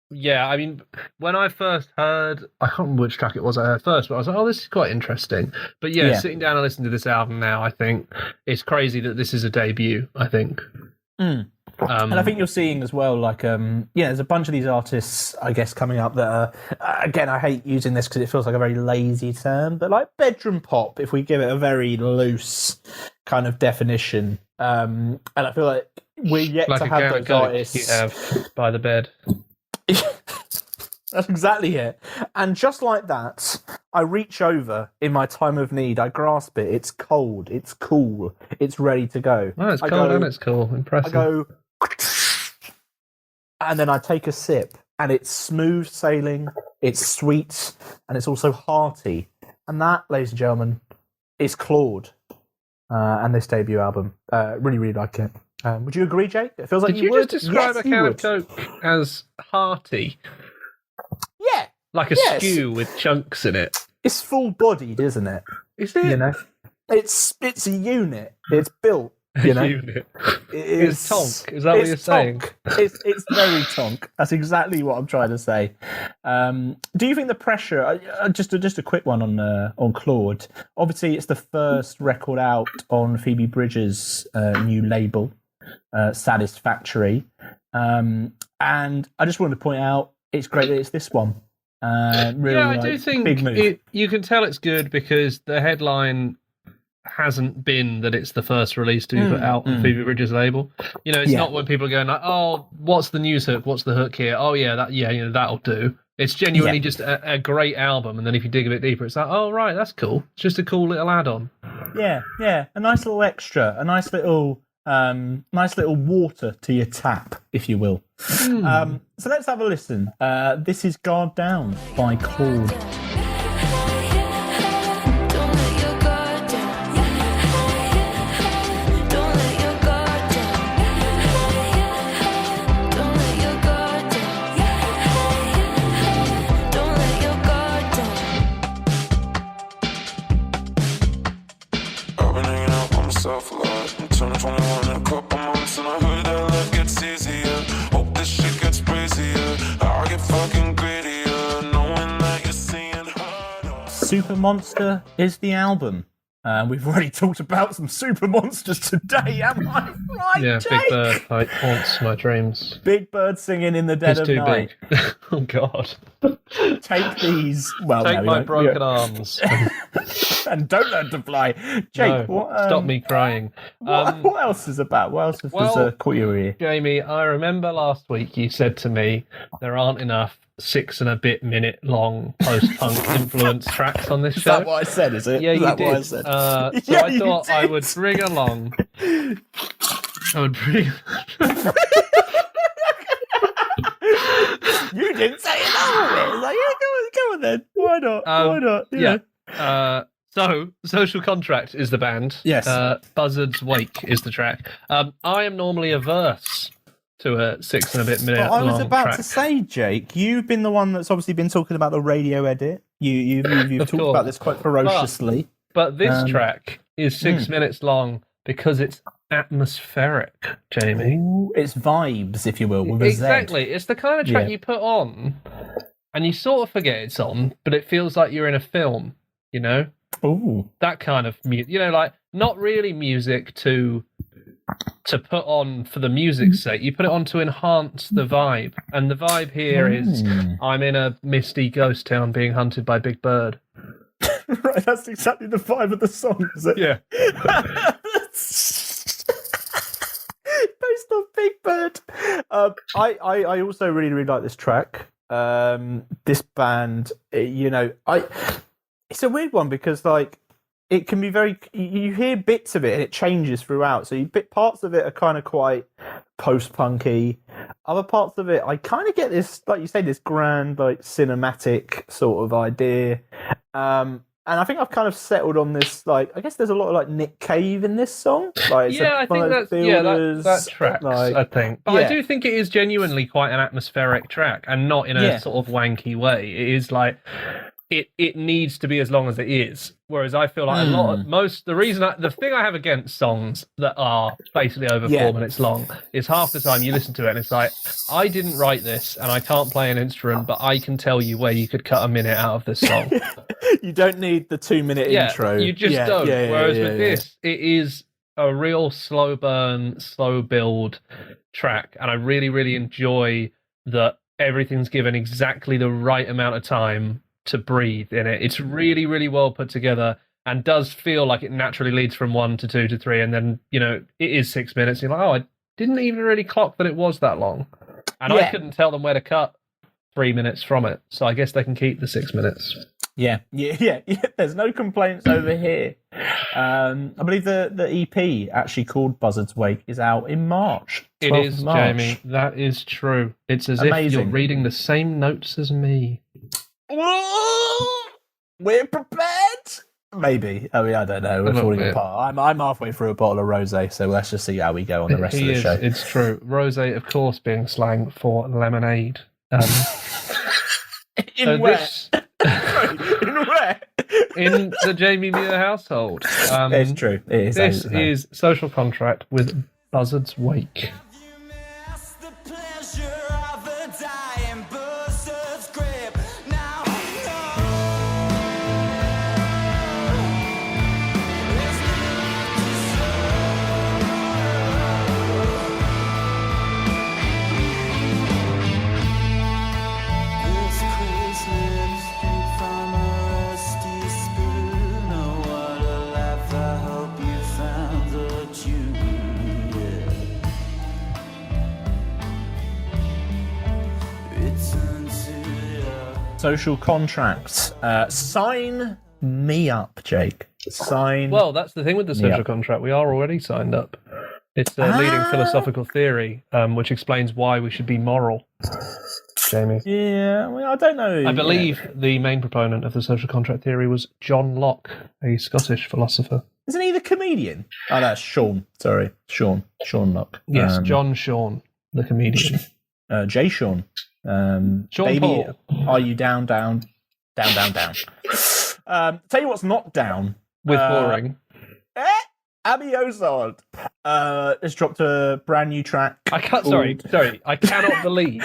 A: Yeah, I mean, when I first heard, I can't remember which track it was I heard first, but I was like, oh, this is quite interesting. But yeah, sitting down and listening to this album now, I think it's crazy that this is a debut, I think.
B: And I think you're seeing as well, like, there's a bunch of these artists, I guess, coming up that are, again, I hate using this because it feels like a very lazy term, but like bedroom pop, if we give it a very loose kind of definition. And I feel like we're yet
A: like
B: to have those artists.
A: You have by the bed.
B: That's exactly it. And just like that, I reach over in my time of need. I grasp it. It's cold. It's cool. It's ready to go.
A: Oh, it's cold and it's cool. Impressive.
B: I go, and then I take a sip, and it's smooth sailing. It's sweet, and it's also hearty. And that, ladies and gentlemen, is Claud, and this debut album. Really, really like it. Would you agree, Jake? It feels like
A: Did you
B: would.
A: just describe a can of Coke as hearty?
B: Yeah.
A: Like a skew with chunks in it.
B: It's full-bodied, isn't it?
A: Is it?
B: You know, it's a unit. It's built. You know,
A: unit. It's tonk. Is that what you're saying?
B: It's very tonk. That's exactly what I'm trying to say. Do you think the pressure? Just a quick one on Claud. Obviously, it's the first record out on Phoebe Bridgers' new label, Satisfactory, and I just wanted to point out it's great that it's this one. Really,
A: yeah, I do think
B: big move.
A: You can tell it's good because the headline hasn't been that it's the first release to be put out on Phoebe Bridgers' label. You know, it's not when people are going like, "Oh, what's the news hook? What's the hook here? Oh yeah, that'll do." It's genuinely just a great album, and then if you dig a bit deeper, it's like, "Oh right, that's cool. It's just a cool little add-on."
B: Yeah, a nice little extra, a nice little water to your tap, if you will. So let's have a listen. This is Guard Down by Claud.
E: myself a lot. I'm turning 21 in a couple months, and I heard that life gets easier. Hope this shit gets crazier. I get fucking greedier, knowing that you're seeing harder.
B: Super Monster is the album. We've already talked about some super monsters today, am I right,
A: Yeah,
B: Jake?
A: Big Bird like, haunts my dreams.
B: Big Bird singing in the dead
A: It's
B: of
A: too
B: night.
A: big. Oh, God.
B: Take these. Well,
A: Take
B: no, we
A: my
B: won't-
A: broken arms.
B: and don't learn to fly. Jake,
A: No,
B: what,
A: stop me crying.
B: what else is about? What else has caught your ear?
A: Jamie, I remember last week you said to me there aren't enough 6 and a bit minute long post-punk influence tracks on this
B: Is
A: show.
B: that what I said, is it?
A: Yeah,
B: Is
A: you
B: that
A: did.
B: what I said?
A: So
B: Yeah,
A: I
B: you
A: thought I
B: did.
A: would bring along. I would bring.
B: You didn't say it that way. It's like, yeah, go on then. Why not? Why not?
A: Yeah. So, Social Contract is the band.
B: Yes.
A: Buzzard's Wake is the track. I am normally averse to a 6 and a bit minute
B: Well, I was
A: long
B: about
A: track.
B: to say, Jake, you've been the one that's obviously been talking about the radio edit You've
A: Of
B: talked
A: course.
B: about this quite ferociously.
A: But this track is 6 minutes long because it's atmospheric, Jamie.
B: Ooh, it's vibes, if you will, with a Z.
A: Exactly. It's the kind of track
B: Yeah.
A: you put on and you sort of forget it's on, but it feels like you're in a film, you know?
B: Ooh.
A: That kind of music. You know, like, not really music to put on for the music's sake. You put it on to enhance the vibe. And the vibe here is I'm in a misty ghost town being hunted by Big Bird.
B: Right, that's exactly the vibe of the song, is it?
A: Yeah.
B: Based on Big Bird. I also really, really like this track. This band, it's a weird one because, like, it can be very. You hear bits of it and it changes throughout. So parts of it are kind of quite post-punky. Other parts of it, I kind of get this, like you say, this grand, like, cinematic sort of idea. And I think I've kind of settled on this. Like, I guess there's a lot of, like, Nick Cave in this song. Like, it's
A: I think that tracks.
B: like,
A: I think, but I do think it is genuinely quite an atmospheric track, and not in a sort of wanky way. It is like it needs to be as long as it is. Whereas I feel like the thing I have against songs that are basically over 4 minutes long is half the time you listen to it and it's like, I didn't write this and I can't play an instrument, but I can tell you where you could cut a minute out of this song.
B: You don't need the 2 minute intro.
A: You just don't. Whereas with this, it is a real slow burn, slow build track, and I really, really enjoy that everything's given exactly the right amount of time to breathe in it. It's really, really well put together and does feel like it naturally leads from 1 to 2 to 3, and then, you know, it is 6 minutes. You're like, oh, I didn't even really clock that it was that long. And I couldn't tell them where to cut 3 minutes from it, so I guess they can keep the 6 minutes.
B: Yeah. There's no complaints over here. I believe the EP, actually called Buzzard's Wake, is out in March.
A: It is,
B: March.
A: Jamie. That is true. It's as if you're reading the same notes as me.
B: We're prepared. Maybe. I mean, I don't know. We're falling apart. I'm halfway through a bottle of rosé, so let's just see how we go on the rest of the show.
A: It's true. Rosé, of course, being slang for lemonade.
B: In where? In where?
A: In the Jamie Muir household.
B: It's true. It is.
A: This is Social Contract with Buzzard's Wake.
B: Social Contract. Sign me up, Jake.
A: Well, that's the thing with the social contract. We are already signed up. It's a leading philosophical theory, which explains why we should be moral, Jamie.
B: Yeah, well, I don't know.
A: I believe the main proponent of the social contract theory was John Locke, a Scottish philosopher.
B: Isn't he the comedian? Oh, that's Sean. Sorry, Sean Locke.
A: Yes, John Sean, the comedian.
B: Jay Sean.
A: Sean
B: baby,
A: Paul.
B: Are you down? Tell you what's not down.
A: With boring.
B: Abbie Ozard has dropped a brand new track.
A: I cannot believe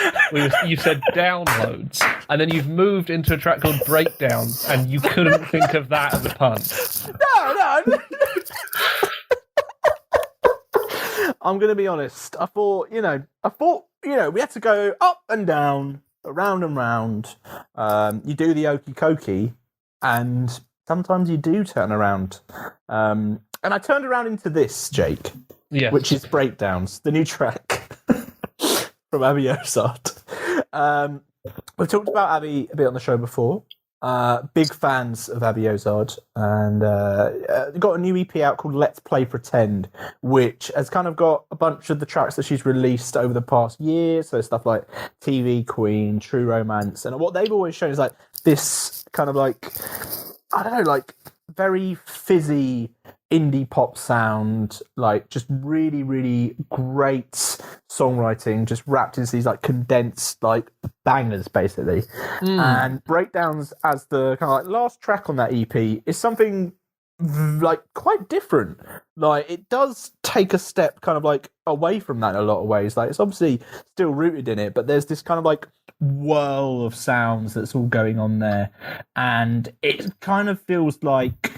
A: you said downloads, and then you've moved into a track called Breakdown, and you couldn't think of that as a pun.
B: No. I'm going to be honest. I thought, we had to go up and down, around and round. You do the okey cokey, and sometimes you do turn around. And I turned around into this, Jake, which is Breakdowns, the new track from Abbie Ozard. We've talked about Abbie a bit on the show before. Big fans of Abbie Ozard, and got a new EP out called Let's Play Pretend, which has kind of got a bunch of the tracks that she's released over the past year, so stuff like TV Queen, True Romance, and what they've always shown is like this kind of like, I don't know, like very fizzy indie pop sound, like just really, really great songwriting, just wrapped into these like condensed like bangers, basically. And Breakdowns as the kind of like last track on that EP is something like quite different. Like it does take a step kind of like away from that in a lot of ways. Like it's obviously still rooted in it, but there's this kind of like whirl of sounds that's all going on there, and it kind of feels like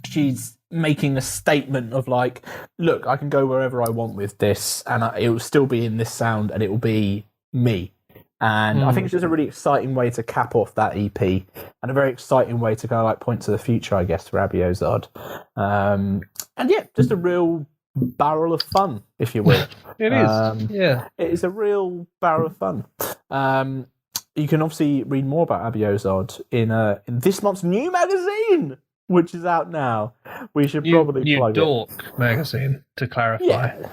B: she's making a statement of like, look, I can go wherever I want with this, and it will still be in this sound, and it will be me. And I think it's just a really exciting way to cap off that EP, and a very exciting way to kind of like point to the future, I guess, for Abbie Ozard. And yeah, just a real barrel of fun, if you will.
A: It is. Yeah.
B: It is a real barrel of fun. You can obviously read more about Abbie Ozard in this month's new magazine, which is out now. We should probably plug
A: Dork magazine, to clarify.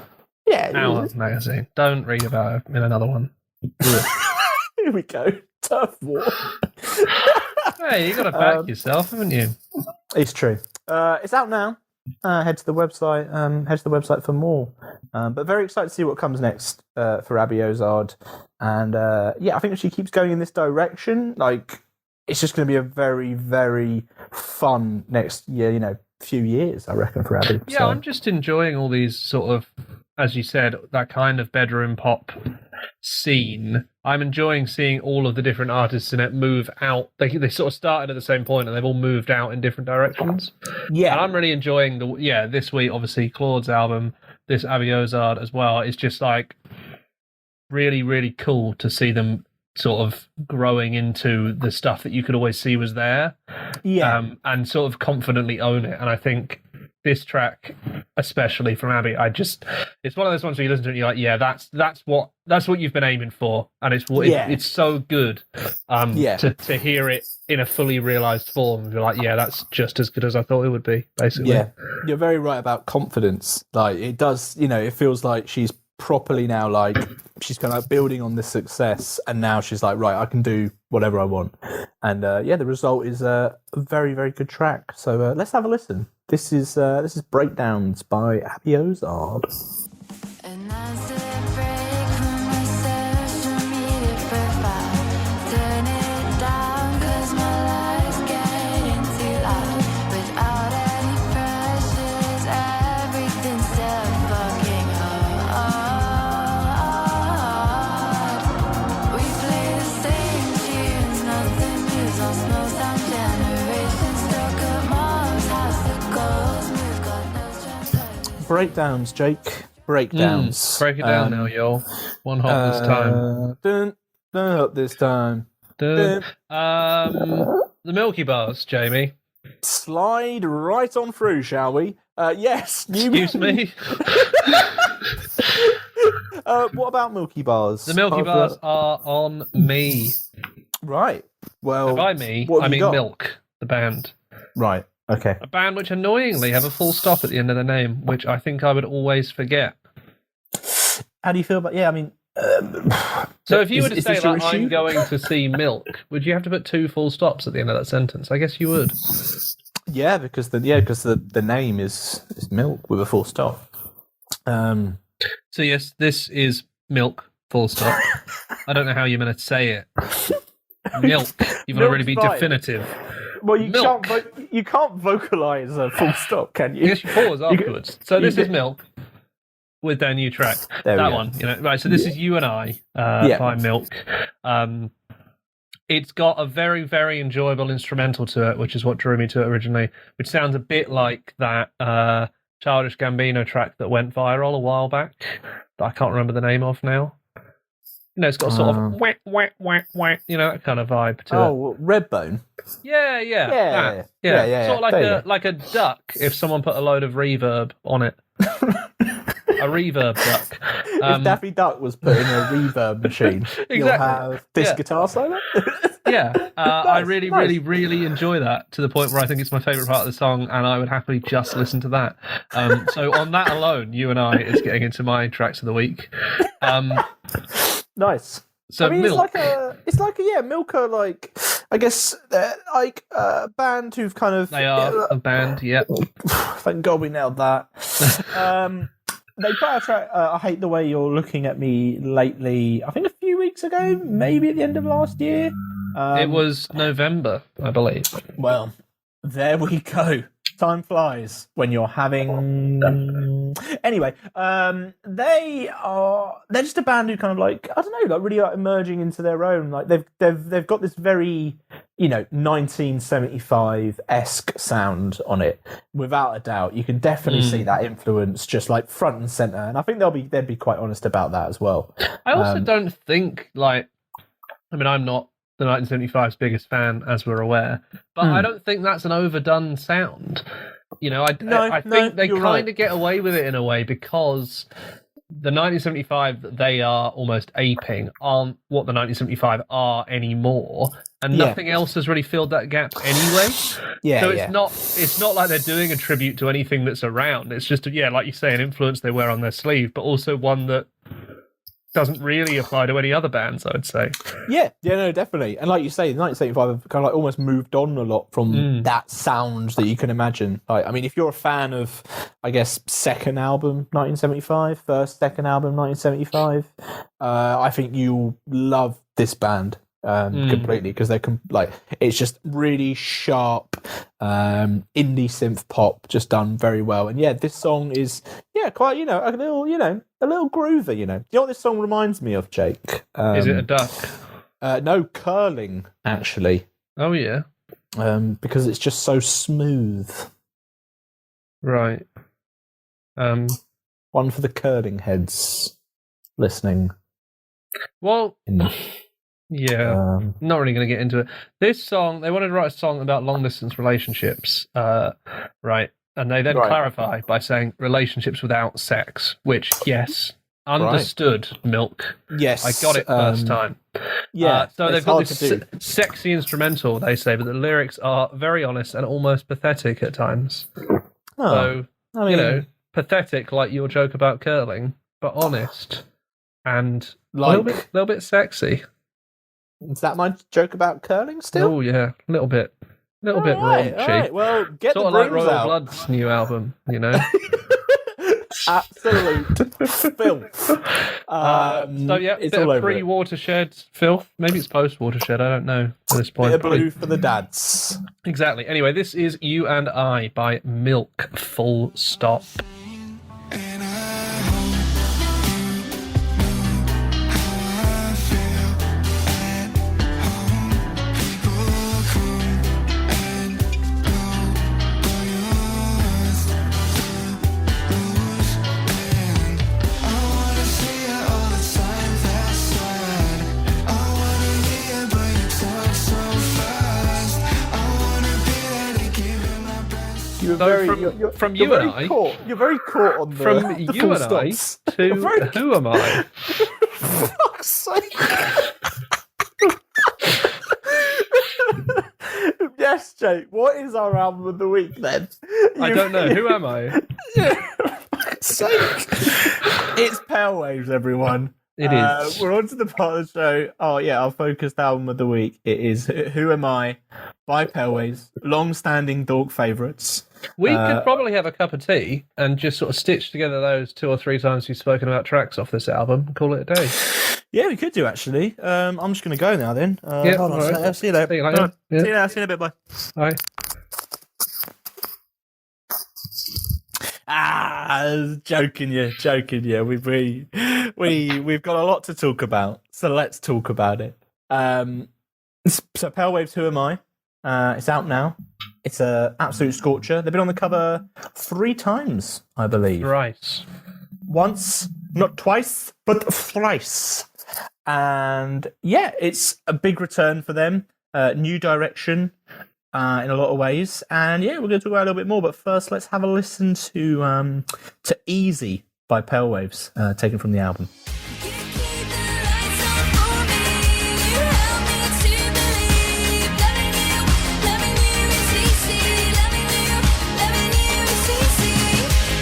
B: Yeah.
A: Our magazine. Don't read about it in another one.
B: Here we go. Turf war.
A: Hey, you got to back yourself, haven't you?
B: It's true. It's out now. Head to the website. Head to the website for more. But very excited to see what comes next for Abbie Ozard. And I think if she keeps going in this direction, like it's just going to be a very, very fun next year. Few years, I reckon, for Abbie.
A: Yeah, so. I'm just enjoying all these sort of, as you said, that kind of bedroom pop scene. I'm enjoying seeing all of the different artists in it move out. They sort of started at the same point and they've all moved out in different directions. Yeah. And I'm really enjoying this week, obviously, Claud's album, this Abbie Ozard as well. It's just like really, really cool to see them sort of growing into the stuff that you could always see was there. Yeah. And sort of confidently own it. And I think this track, especially from Abbie, it's one of those ones where you listen to it and you're like, yeah, that's what you've been aiming for. And it's so good to hear it in a fully realised form. You're like, yeah, that's just as good as I thought it would be, basically.
B: Yeah, you're very right about confidence. Like, it does, it feels like she's properly now, like, she's kind of building on this success, and now she's like, right, I can do whatever I want. And the result is a very, very good track. So let's have a listen. This is Breakdowns by Abbie Ozard.
C: And as I break from my social media profile, turn it down 'cause my life's getting too loud. Without any pressures, everything's so fucking hard. We play the same tunes, nothing moves on small sound generations. Stuck at mom's house, the goals move, got no translation.
B: Breakdowns, Jake. Breakdowns.
A: Break it down now, y'all. One hop this time.
B: Dun hop this time.
A: Dun. The Milky Bars, Jamie.
B: Slide right on through, shall we? Yes.
A: Excuse me.
B: What about Milky Bars?
A: The Milky Bars are on me.
B: Right. Well,
A: and by me, I mean Milk, the band.
B: Right. Okay.
A: A band which annoyingly have a full stop at the end of the name, which I think I would always forget.
B: How do you feel about? Yeah, I mean.
A: So if you were to say, like, I'm going to see Milk, would you have to put 2 full stops at the end of that sentence? I guess you would.
B: Yeah, because the name is Milk with a full stop.
A: So yes, this is Milk, full stop. I don't know how you're going to say it. Milk. You've got to really be definitive.
B: Well, you can't vocalize a full stop, can you?
A: I guess you pause afterwards. So this is Milk with their new track. That one, right. So this is You and I by Milk. It's got a very, very enjoyable instrumental to it, which is what drew me to it originally, which sounds a bit like that Childish Gambino track that went viral a while back that I can't remember the name of now. It's got a sort of whack, whack, whack, whack, that kind of vibe to it.
B: Oh, Redbone.
A: Yeah. Sort of like a duck if someone put a load of reverb on it. A reverb duck.
B: If Daffy Duck was put in a reverb machine,
A: exactly.
B: You'll have this guitar solo.
A: I really, really, really enjoy that to the point where I think it's my favourite part of the song, and I would happily just listen to that. So on that alone, You and I is getting into my tracks of the week.
B: Nice.
A: So
B: I mean,
A: Milk.
B: it's like a Milk are like I guess they're like a band who've kind of...
A: They are a band, yeah.
B: Thank God we nailed that. They put out a track, I Hate the Way You're Looking at Me lately, I think a few weeks ago, maybe at the end of last year.
A: It was November, I believe.
B: Well, there we go. Time flies when you're having... Anyway, they're just a band who kind of like, I don't know, like really like emerging into their own. Like they've got this very, 1975-esque sound on it, without a doubt. You can definitely see that influence just like front and center, and I think they'd be quite honest about that as well.
A: I also don't think I'm not the 1975's biggest fan, as we're aware, but I don't think that's an overdone sound. I think they kind of get away with it in a way because the 1975 that they are almost aping aren't what the 1975 are anymore, and nothing else has really filled that gap anyway. So it's not like they're doing a tribute to anything that's around. It's just like you say, an influence they wear on their sleeve, but also one that doesn't really apply to any other bands, I would say.
B: Yeah, no, definitely. And like you say, 1975 have kind of like almost moved on a lot from that sound that you can imagine. Like, I mean, if you're a fan of, I guess, second album 1975, second album 1975, I think you'll love this band completely, because they're it's just really sharp indie synth pop, just done very well. And this song is quite a little groover. Do you know what this song reminds me of, Jake?
A: Is it a duck?
B: No, curling, actually.
A: Oh yeah.
B: Because it's just so smooth.
A: Right.
B: One for the curling heads listening.
A: Well, not really going to get into it. This song, they wanted to write a song about long-distance relationships, right? And they then clarify by saying relationships without sex, which, yes, understood, Milk.
B: Yes.
A: I got it first time.
B: Yeah.
A: So they've got this sexy instrumental, they say, but the lyrics are very honest and almost pathetic at times.
B: Oh,
A: So, pathetic like your joke about curling, but honest and a little bit sexy.
B: Is that my joke about curling still?
A: Oh yeah, a little bit raunchy.
B: All right. Well, get
A: sort
B: the
A: of like
B: brooms
A: Royal
B: out.
A: Blood's new album,
B: Absolute filth.
A: So yeah,
B: it's
A: bit
B: all
A: of
B: over it.
A: pre-Watershed filth. Maybe it's post-Watershed. I don't know at this point.
B: Bit of
A: Probably-
B: blue for the dads.
A: Exactly. Anyway, this is You and I by Milk. Full stop.
E: And I hope I feel at home. People come and go, but yours to lose. And I wanna see you all the time. That's sad. I wanna be here, but you talk so fast. I wanna be there to give you my best.
B: You're
A: So
B: very,
A: from
B: you're
A: you and
B: very
A: I-
B: caught. You're very caught on the
A: From
B: the
A: you
B: full
A: and I
B: stops.
A: to
B: Very-
A: Who Am I?
B: For fuck's sake. Yes, Jake. What is our album of the week then?
A: I don't know. Who am I?
B: For fuck's sake. It's Pale Waves, everyone.
A: It is.
B: We're on to the part of the show. Oh, yeah, our focused album of the week. It is Who Am I by Pale Waves. Long-standing Dork favourites.
A: We could probably have a cup of tea and just sort of stitch together those 2 or 3 times we've spoken about tracks off this album and call it a day.
B: Yeah, we could do, actually. I'm just going to go now, then.
A: Yeah,
B: hold on.
A: all right.
B: I'll see you later.
A: See you later. Yeah.
B: See you later. See you in a bit. Bye.
A: All right.
B: Joking you. We've got a lot to talk about, so let's talk about it. So Pale Waves, Who Am I? It's out now. It's a absolute scorcher. They've been on the cover 3 times, I believe.
A: Right.
B: Once, not twice, but thrice. And yeah, it's a big return for them. New direction in a lot of ways. And yeah, we're going to talk about it a little bit more. But first, let's have a listen to Easy by Pale Waves, taken from the album.
C: You keep the lights on for me. You help me to believe. Loving you is easy. Loving you is easy.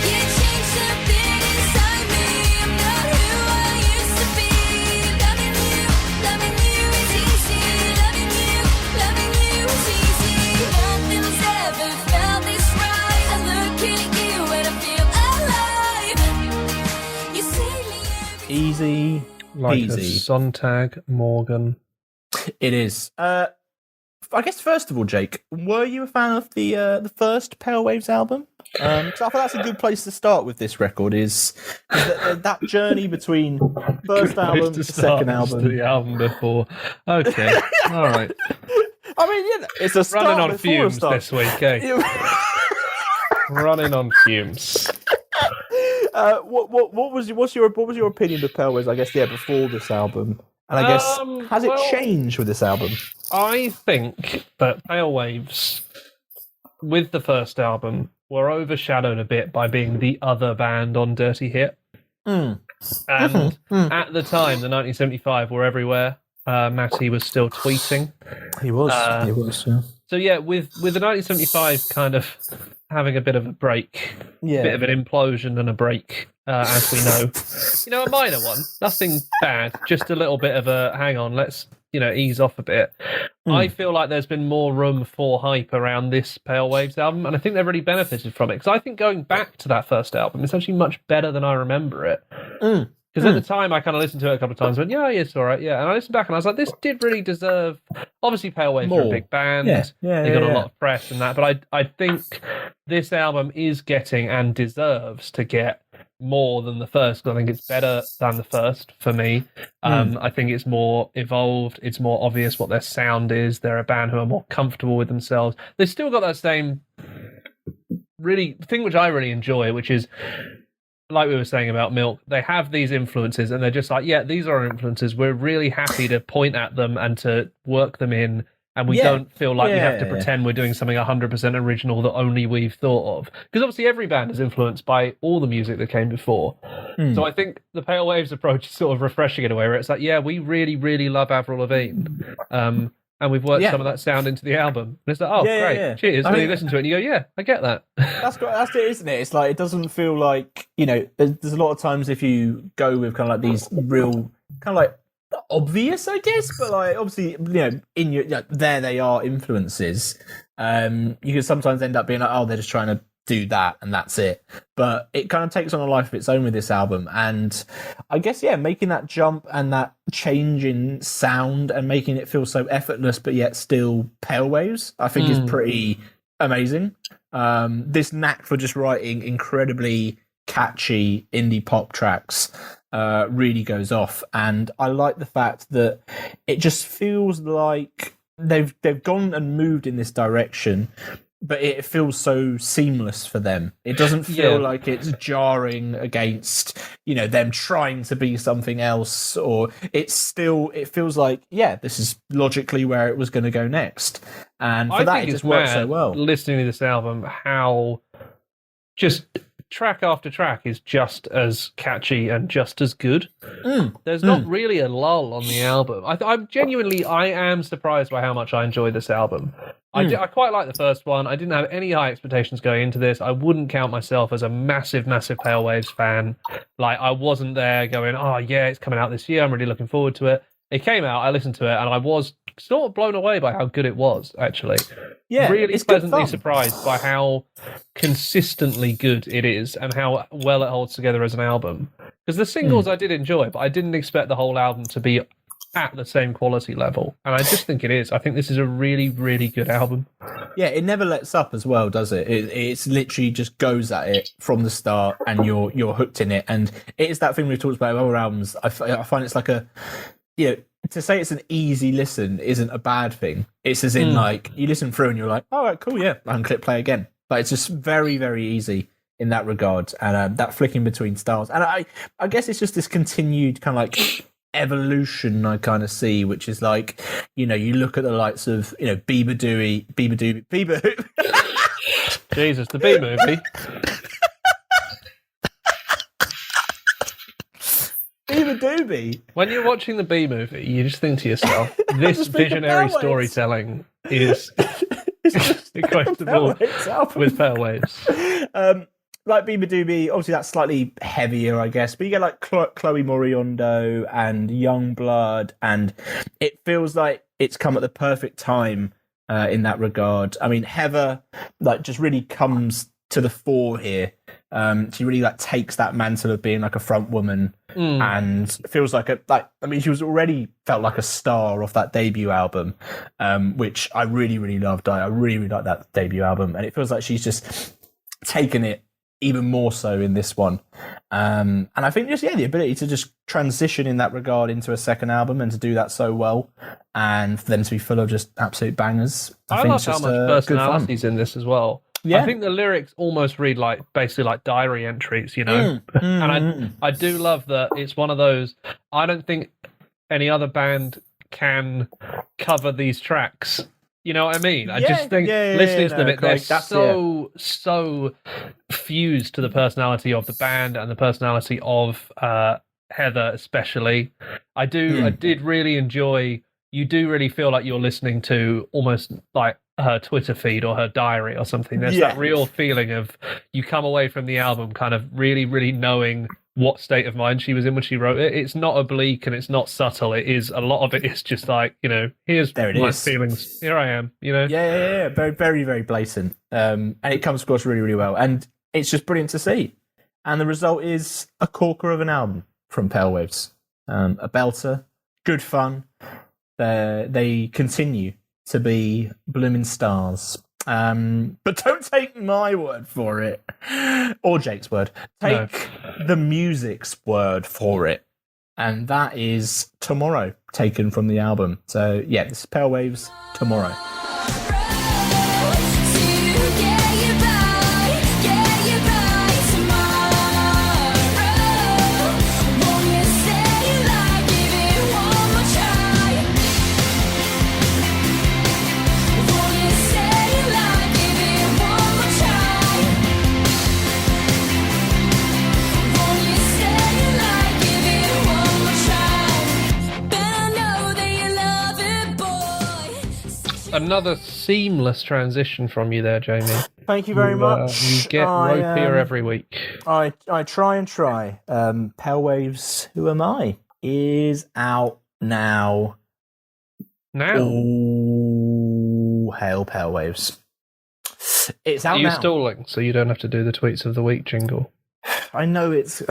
C: You changed something inside me. I'm not who I used to be. Loving you is easy. Loving you
B: Easy
A: Like a
B: peasy.
A: Sontag Morgan.
B: It is. I guess first of all, Jake, were you a fan of the first Pale Waves album? Because I thought that's a good place to start with this record. Is that journey between first album to second album?
A: The album before. Okay, all right.
B: I mean, it's a start
A: Running on
B: before a
A: fumes
B: start.
A: this week, eh? Running on fumes.
B: What's your opinion of Pale Waves? I guess before this album, and I guess has it changed with this album?
A: I think that Pale Waves, with the first album, were overshadowed a bit by being the other band on Dirty Hit. And at the time, the 1975 were everywhere. Matty was still tweeting.
B: He was. Yeah.
A: So yeah, with the 1975 kind of having a bit of a break, bit of an implosion and a break, as we know. A minor one, nothing bad, just a little bit of a hang on, let's ease off a bit. I feel like there's been more room for hype around this Pale Waves album, and I think they've really benefited from it, because I think going back to that first album, it's actually much better than I remember it. Because at the time, I kind of listened to it a couple of times and went, yeah, it's all right, yeah. And I listened back and I was like, this did really deserve... Obviously, Pale Waves are a big band. They got a lot of press and that. But I think this album is getting and deserves to get more than the first, because I think it's better than the first for me. I think it's more evolved. It's more obvious what their sound is. They're a band who are more comfortable with themselves. They've still got that same really thing which I really enjoy, which is... like we were saying about Milk, they have these influences and they're just like, yeah, these are our influences. We're really happy to point at them and to work them in, and we don't feel like we have to pretend we're doing something 100% original that only we've thought of. Because obviously every band is influenced by all the music that came before. So I think the Pale Waves approach is sort of refreshing in a way where it's like, yeah, we really, really love Avril Lavigne. And we've worked some of that sound into the album. And it's like, oh, great, cheers. And you listen to it and you go, yeah, I get that.
B: That's it, isn't it? It's like, it doesn't feel like, there's a lot of times if you go with kind of like these real, kind of like obvious, I guess, but like obviously, in your, there they are influences. You can sometimes end up being like, oh, they're just trying to do that and that's it. But it kind of takes on a life of its own with this album, and I guess making that jump and that change in sound and making it feel so effortless but yet still Pale Waves, I think is pretty amazing. This knack for just writing incredibly catchy indie pop tracks really goes off, and I like the fact that it just feels like they've gone and moved in this direction, but it feels so seamless for them. It doesn't feel like it's jarring against, them trying to be something else, or it feels like, this is logically where it was going to go next. And for that, it just works so well.
A: Listening to this album, how just track after track is just as catchy and just as good. There's not really a lull on the album. I am surprised by how much I enjoy this album. I quite like the first one. I didn't have any high expectations going into this. I wouldn't count myself as a massive, massive Pale Waves fan. Like, I wasn't there going, oh yeah, it's coming out this year, I'm really looking forward to it. It came out, I listened to it, and I was sort of blown away by how good it was, actually. Yeah, really pleasantly surprised by how consistently good it is and how well it holds together as an album. Because the singles I did enjoy, but I didn't expect the whole album to be at the same quality level, and I just think it is. I think this is a really, really good album.
B: Yeah, it never lets up as well, does it? It's literally just goes at it from the start, and you're hooked in it. And it is that thing we've talked about with other albums. I find it's like a, to say it's an easy listen isn't a bad thing. It's as in like you listen through and you're like, all right, cool, yeah, I can click play again. But it's just very, very easy in that regard, and that flicking between styles. And I guess it's just this continued kind of like evolution I kind of see, which is like, you look at the likes of, Bieber.
A: Jesus, the B movie.
B: Bieber Doobie.
A: When you're watching the B movie, you just think to yourself, this visionary storytelling is equatable with Pale Waves.
B: Like Bieber Doobie, obviously that's slightly heavier, I guess, but you get like Chloe Moriondo and Youngblood, and it feels like it's come at the perfect time in that regard. I mean, Heather just really comes to the fore here, She really like takes that mantle of being like a front woman and feels like she was already felt like a star off that debut album, which I really, really loved. I really, really liked that debut album, and it feels like she's just taken it even more so in this one. And I think just, the ability to just transition in that regard into a second album and to do that so well, and for them to be full of just absolute bangers.
A: I
B: think
A: love
B: it's
A: how
B: just,
A: much
B: good fun.
A: personality's in this as well.
B: Yeah.
A: I think the lyrics almost read like basically like diary entries, you know. And I do love that it's one of those. I don't think any other band can cover these tracks. You know what I mean? I just think listening to them, they're so fused to the personality of the band and the personality of Heather, especially. I did really enjoy. You do really feel like you're listening to almost like her Twitter feed or her diary or something. There's that real feeling of you come away from the album kind of really, really knowing what state of mind she was in when she wrote it. It's not oblique and it's not subtle. It is, a lot of it is just like, here's my feelings. Here I am,
B: Yeah. Very, very, very blatant. And it comes across really, really well. And it's just brilliant to see. And the result is a corker of an album from Pale Waves. A belter, good fun. They continue to be blooming stars. But don't take my word for it, or Jake's word. Take the music's word for it. And that is Tomorrow, taken from the album. So, this is Pale Waves, Tomorrow.
A: Another seamless transition from you there, Jamie.
B: Thank you very much.
A: You get ropier every week.
B: I try and try. Pale Waves, Who Am I? Is out now. Oh, hail Pale Waves. It's out now.
A: Are you stalling so you don't have to do the Tweets of the Week jingle?
B: I know it's...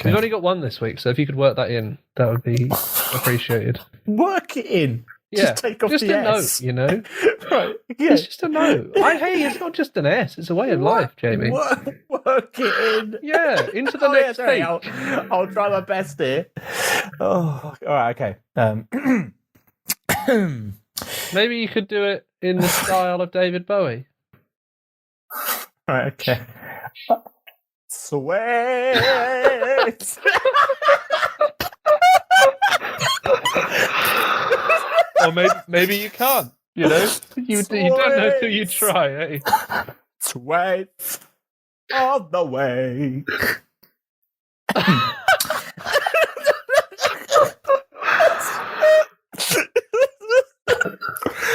A: We've only got one this week, so if you could work that in, that would be appreciated.
B: Work it in. Just take off
A: just
B: the
A: a
B: S.
A: note,
B: Right. Yeah.
A: It's just a note. Hey, it's not just an S, it's a way of life, Jamie.
B: Work it in.
A: Yeah, into the next
B: sorry,
A: week.
B: I'll try my best here. Oh, all right, okay.
A: Maybe you could do it in the style of David Bowie.
B: Right, okay. Sweat.
A: Or maybe you can't. You don't know till you try, eh?
B: Sweat on the way.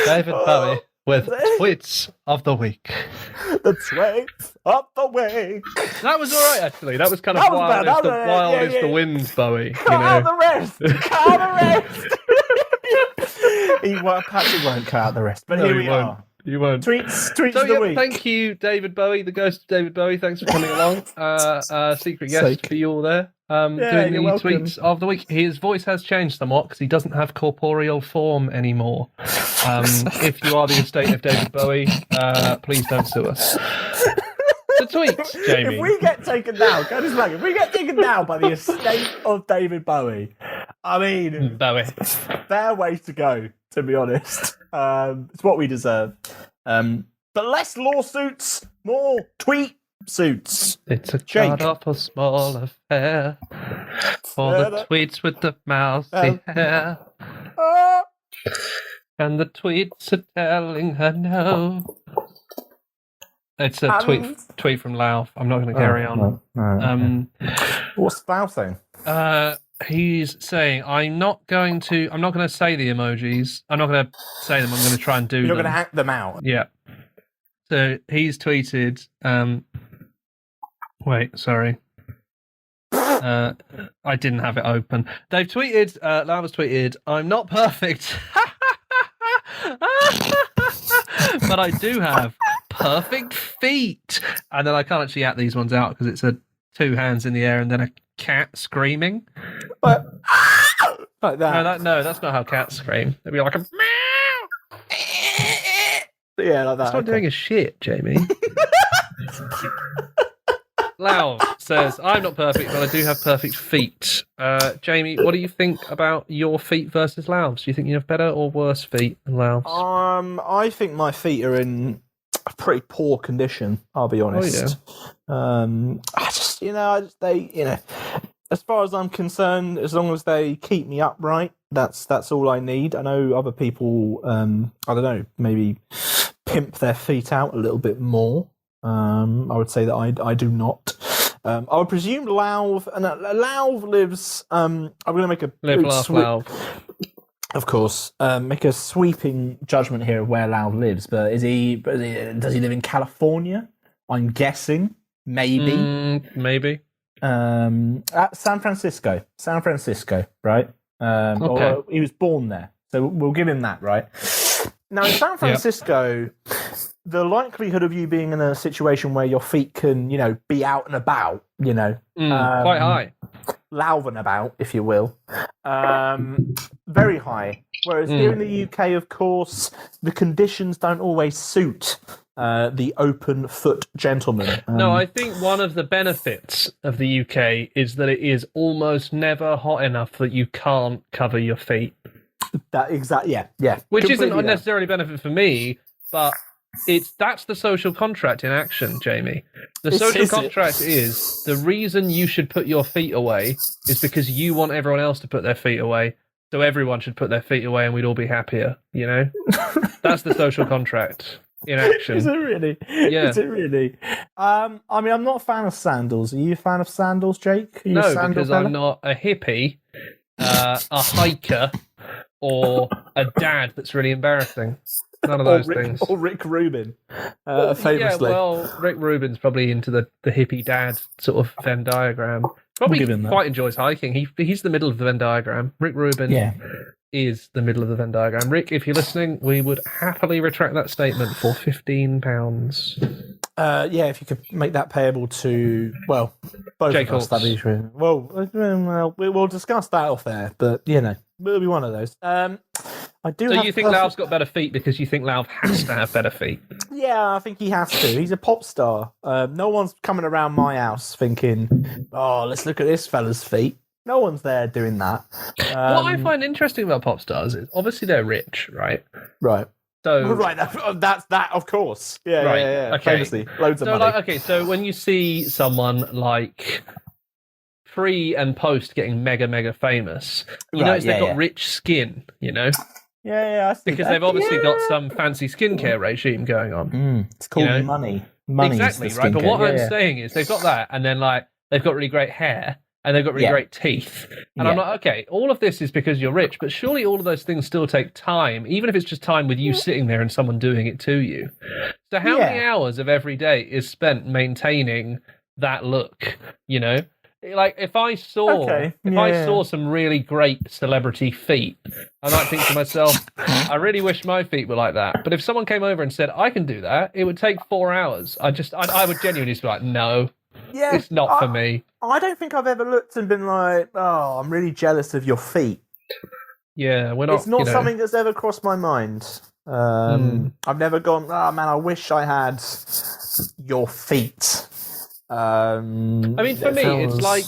A: David Bowie with Tweets of the Week.
B: The tweets of the week.
A: That was all right, actually. That was kind of wild as the wind, Bowie.
B: Cut out the rest. Cut out the rest. Perhaps he won't cut out the rest, but here we are.
A: You won't.
B: Tweets of the week.
A: Thank you, David Bowie, the ghost of David Bowie. Thanks for coming along. Secret guest for you all there. Doing the Tweets of the Week. His voice has changed somewhat because he doesn't have corporeal form anymore. If you are the estate of David Bowie, please don't sue us. The tweets, Jamie.
B: If we get taken down, if we get taken down by the estate of David Bowie, I mean,
A: Bowie.
B: Fair way to go, to be honest. It's what we deserve. But less lawsuits, more tweet suits.
A: It's a god-awful small affair for the tweets with the mousy hair. And the tweets are telling her no. It's a tweet from Lau. I'm not going to carry on.
B: No. What's Lau saying?
A: He's saying, I'm not going to say the emojis. I'm not going to say them. I'm going to try and do them.
B: You're going to hack them out.
A: Yeah. So he's tweeted. Wait, sorry. I didn't have it open. They've tweeted. Lau has tweeted. I'm not perfect, but I do have perfect feet. And then I can't actually act these ones out because it's a 2 hands in the air and then a cat screaming.
B: But like that.
A: No, that's not how cats scream. They'd be like a meow.
B: Yeah, like that.
A: It's not doing a shit, Jamie. Lau says, I'm not perfect, but I do have perfect feet. Jamie, what do you think about your feet versus Lau's? Do you think you have better or worse feet than Lau's?
B: I think my feet are in a pretty poor condition, I'll be honest. I just, they, as far as I'm concerned, as long as they keep me upright, that's all I need. I know other people, I don't know, maybe pimp their feet out a little bit more. I would say that I do not. I would presume Lauv, and Lauv lives. I'm going to make a
A: Live, laugh, Lauv.
B: Of course, make a sweeping judgment here of where Lauv lives. But does he live in California? I'm guessing, maybe,
A: maybe.
B: At San Francisco, right?
A: Okay.
B: Or he was born there, so we'll give him that, right? Now in San Francisco. The likelihood of you being in a situation where your feet can, be out and about,
A: quite high.
B: Lauv and about, if you will, very high. Whereas here in the UK, of course, the conditions don't always suit the open foot gentleman.
A: No, I think one of the benefits of the UK is that it is almost never hot enough that you can't cover your feet.
B: Yeah.
A: Which isn't
B: completely
A: necessarily a benefit for me, but that's the social contract in action, Jamie. The social contract is the reason you should put your feet away is because you want everyone else to put their feet away. So everyone should put their feet away and we'd all be happier, That's the social contract in action.
B: Is it really?
A: Yeah.
B: Is it really? I'm not a fan of sandals. Are you a fan of sandals, Jake?
A: No, because I'm not a hippie, a hiker, or a dad that's really embarrassing. None of those things.
B: Or Rick Rubin, famously.
A: Yeah, well, Rick Rubin's probably into the hippie dad sort of Venn diagram. Probably quite enjoys hiking. He's the middle of the Venn diagram. Rick Rubin is the middle of the Venn diagram. Rick, if you're listening, we would happily retract that statement for £15.
B: If you could make that payable to, both
A: Jake
B: of us, that'd be true. Well, we'll discuss that off air, but, it'll be one of those.
A: So you think Lauv's got better feet because you think Lauv has to have better feet?
B: Yeah, I think he has to. He's a pop star. No one's coming around my house thinking, oh, let's look at this fella's feet. No one's there doing that.
A: What I find interesting about pop stars is obviously they're rich, right?
B: Right.
A: So
B: right, that's that, of course. Yeah,
A: right.
B: Yeah.
A: Okay.
B: Famously, loads of money.
A: So when you see someone like pre and post getting mega famous, you notice they've got rich skin,
B: Yeah, I see
A: because
B: that.
A: they've obviously got some fancy skincare regime going on.
B: It's called money. Money
A: exactly,
B: is the
A: right? But
B: skincare.
A: what I'm saying is they've got that, and then they've got really great hair, and they've got really great teeth. And I'm like, okay, all of this is because you're rich, but surely all of those things still take time, even if it's just time with you sitting there and someone doing it to you. So how many hours of every day is spent maintaining that look, Like if I saw some really great celebrity feet, I might think to myself, I really wish my feet were like that. But if someone came over and said I can do that, it would take 4 hours. I would genuinely be like, no, it's not for me.
B: I don't think I've ever looked and been like, oh, I'm really jealous of your feet.
A: Yeah, we're not.
B: It's not something that's ever crossed my mind. I've never gone, man, I wish I had your feet.
A: I mean, for me, it's like,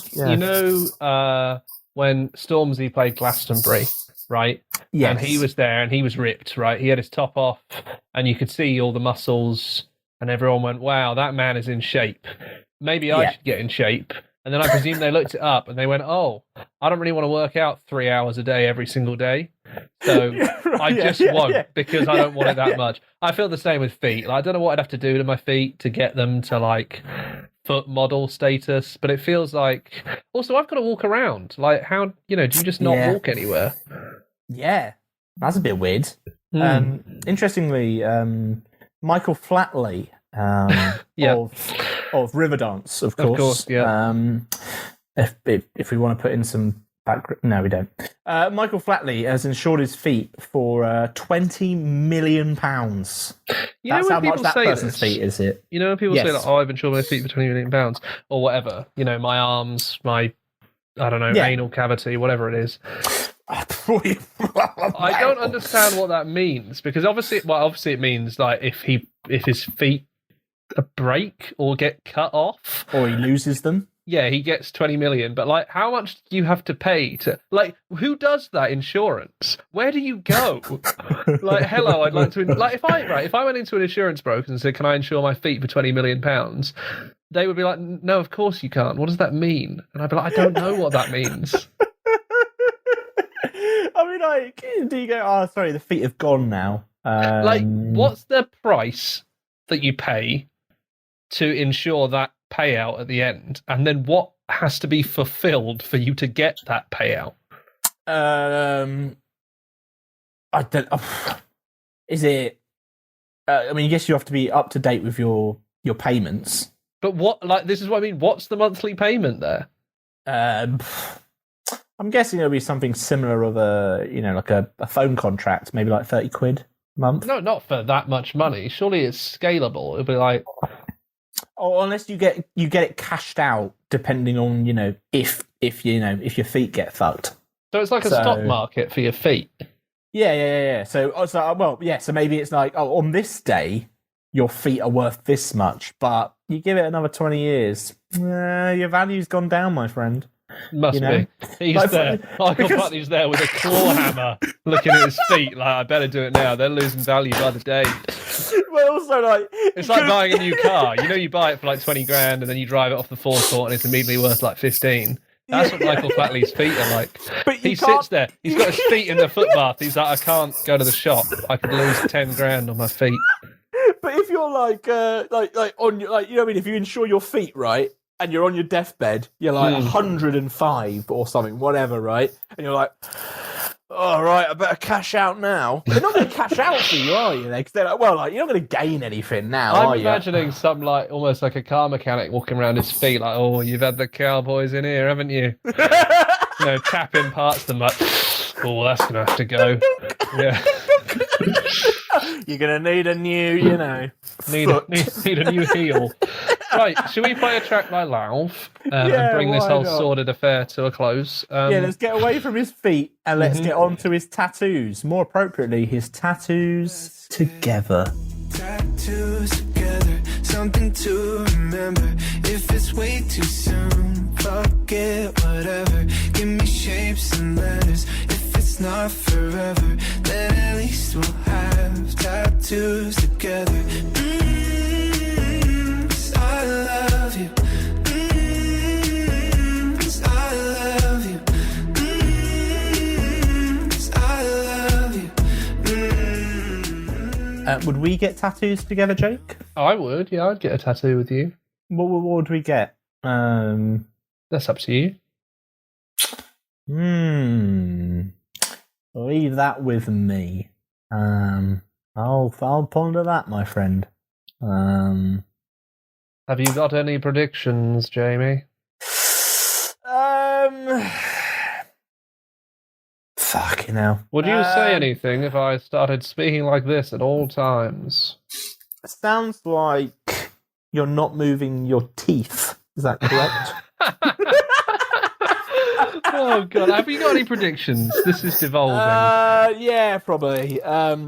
A: when Stormzy played Glastonbury, right?
B: Yes.
A: And he was there and he was ripped, right? He had his top off and you could see all the muscles and everyone went, wow, that man is in shape. Maybe I should get in shape. And then I presume they looked it up and they went, oh, I don't really want to work out 3 hours a day every single day. So I just won't because I don't want it that much. I feel the same with feet. Like, I don't know what I'd have to do to my feet to get them to foot model status, but it feels like also I've got to walk around. Like, how, do you just not walk anywhere? Yeah.
B: That's a bit weird. Interestingly, Michael Flatley of Riverdance, of course.
A: Yeah.
B: If we want to put in some No, we don't. Michael Flatley has insured his feet for £20 million. That's how much that person's feet is it.
A: You know when people say, like, I've insured my feet for £20 million or whatever, you know, my arms, my, I don't know, anal cavity, whatever it is. I don't understand what that means, because obviously it means, like, if his feet break or get cut off,
B: or he loses them. Yeah,
A: he gets 20 million. But, like, how much do you have to pay to, like, who does that insurance? Where do you go? Like, hello, I'd like to, like, if I went into an insurance broker and said, can I insure my feet for £20 million? They would be like, no, of course you can't. What does that mean? And I'd be like, I don't know what that means.
B: I mean, like, do you go, oh, sorry, the feet have gone now?
A: Like, what's the price that you pay to ensure that payout at the end? And then what has to be fulfilled for you to get that payout?
B: I don't... Is it... I mean, I guess you have to be up to date with your payments.
A: But what, like, this is what I mean. What's the monthly payment there?
B: I'm guessing it'll be something similar of like a phone contract, maybe like 30 quid a month.
A: No, not for that much money. Surely it's scalable. It'll be like,
B: oh, unless you get it cashed out, depending on if your feet get fucked.
A: So it's like a stock market for your feet.
B: Yeah. So maybe it's like, oh, on this day your feet are worth this much, but you give it another 20 years, your value's gone down, my friend.
A: Must be. He's like, there. Michael Flatley's there with a claw hammer, looking at his feet. Like, I better do it now. They're losing value by the day.
B: But also, like,
A: it's like buying a new car. You know, you buy it for like 20 grand, and then you drive it off the forecourt, and it's immediately worth like 15. That's what Michael Flatley's feet are like. But he sits there. He's got his feet in the footbath. He's like, I can't go to the shop. I could lose 10 grand on my feet.
B: But if you're like on your, like, you know what I mean, if you insure your feet, right, and you're on your deathbed, you're like 105 or something, whatever, right? And you're like, all right, I better cash out now. They're not going to cash out for you, are you? Because they're like, well, like, you're not going to gain anything now, are you?
A: I'm imagining some, like, almost like a car mechanic walking around his feet, like, oh, you've had the cowboys in here, haven't you? Tapping parts of them, like, oh, that's going to have to go. Yeah.
B: You're going to need a new,
A: need a new heel. Right, should we play a track like Lauv and bring this whole sordid affair to a close?
B: Let's get away from his feet and let's get on to his tattoos. More appropriately, his tattoos together.
F: Tattoos together, something to remember. If it's way too soon, fuck it, whatever. Give me shapes and letters. If it's not forever, then at least we'll have tattoos together. I love you. I love you. I love you.
B: Would we get tattoos together, Jake?
A: I would, yeah, I'd get a tattoo with you.
B: What would we get?
A: That's up to you.
B: Leave that with me. I'll ponder that, my friend.
A: Have you got any predictions, Jamie?
B: Fucking hell.
A: Would you say anything if I started speaking like this at all times?
B: It sounds like you're not moving your teeth. Is that correct?
A: Oh, God. Have you got any predictions? This is devolving.
B: Yeah, probably.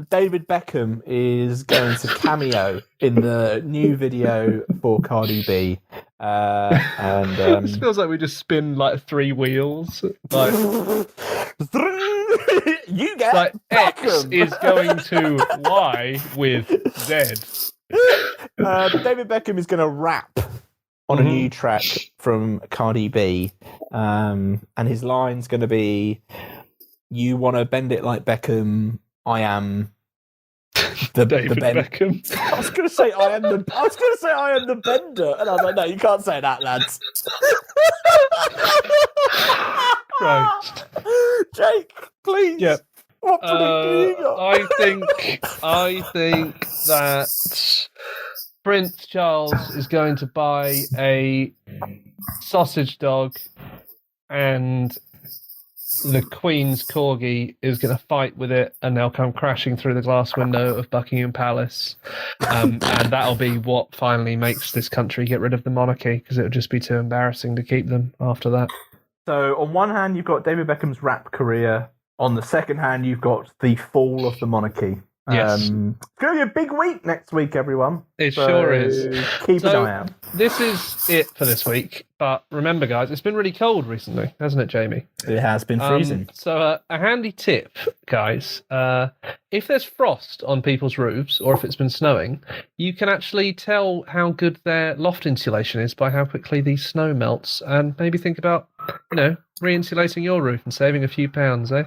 B: David Beckham is going to cameo in the new video for Cardi B.
A: This feels like we just spin, like, 3 wheels. Like,
B: you get
A: like
B: Beckham.
A: X is going to Y with Z.
B: David Beckham is going to rap on a new track from Cardi B, and his line's going to be, "You want to bend it like Beckham? I am the
A: David Beckham."
B: I was going to say I am the bender, and I was like, no, you can't say that, lads.
A: Christ.
B: Jake, please.
A: Yep.
B: What prediction you got?
A: I think that Prince Charles is going to buy a sausage dog and the Queen's corgi is going to fight with it, and they'll come crashing through the glass window of Buckingham Palace, and that'll be what finally makes this country get rid of the monarchy, because it would just be too embarrassing to keep them after that.
B: So on one hand, you've got David Beckham's rap career. On the second hand, you've got the fall of the monarchy.
A: Yes.
B: It's going to be a big week next week, everyone.
A: It sure is.
B: Keep an eye out.
A: This is it for this week. But remember, guys, it's been really cold recently, hasn't it, Jamie?
B: It has been freezing.
A: So a handy tip, guys, if there's frost on people's roofs or if it's been snowing, you can actually tell how good their loft insulation is by how quickly the snow melts, and maybe think about, re-insulating your roof and saving a few pounds, eh?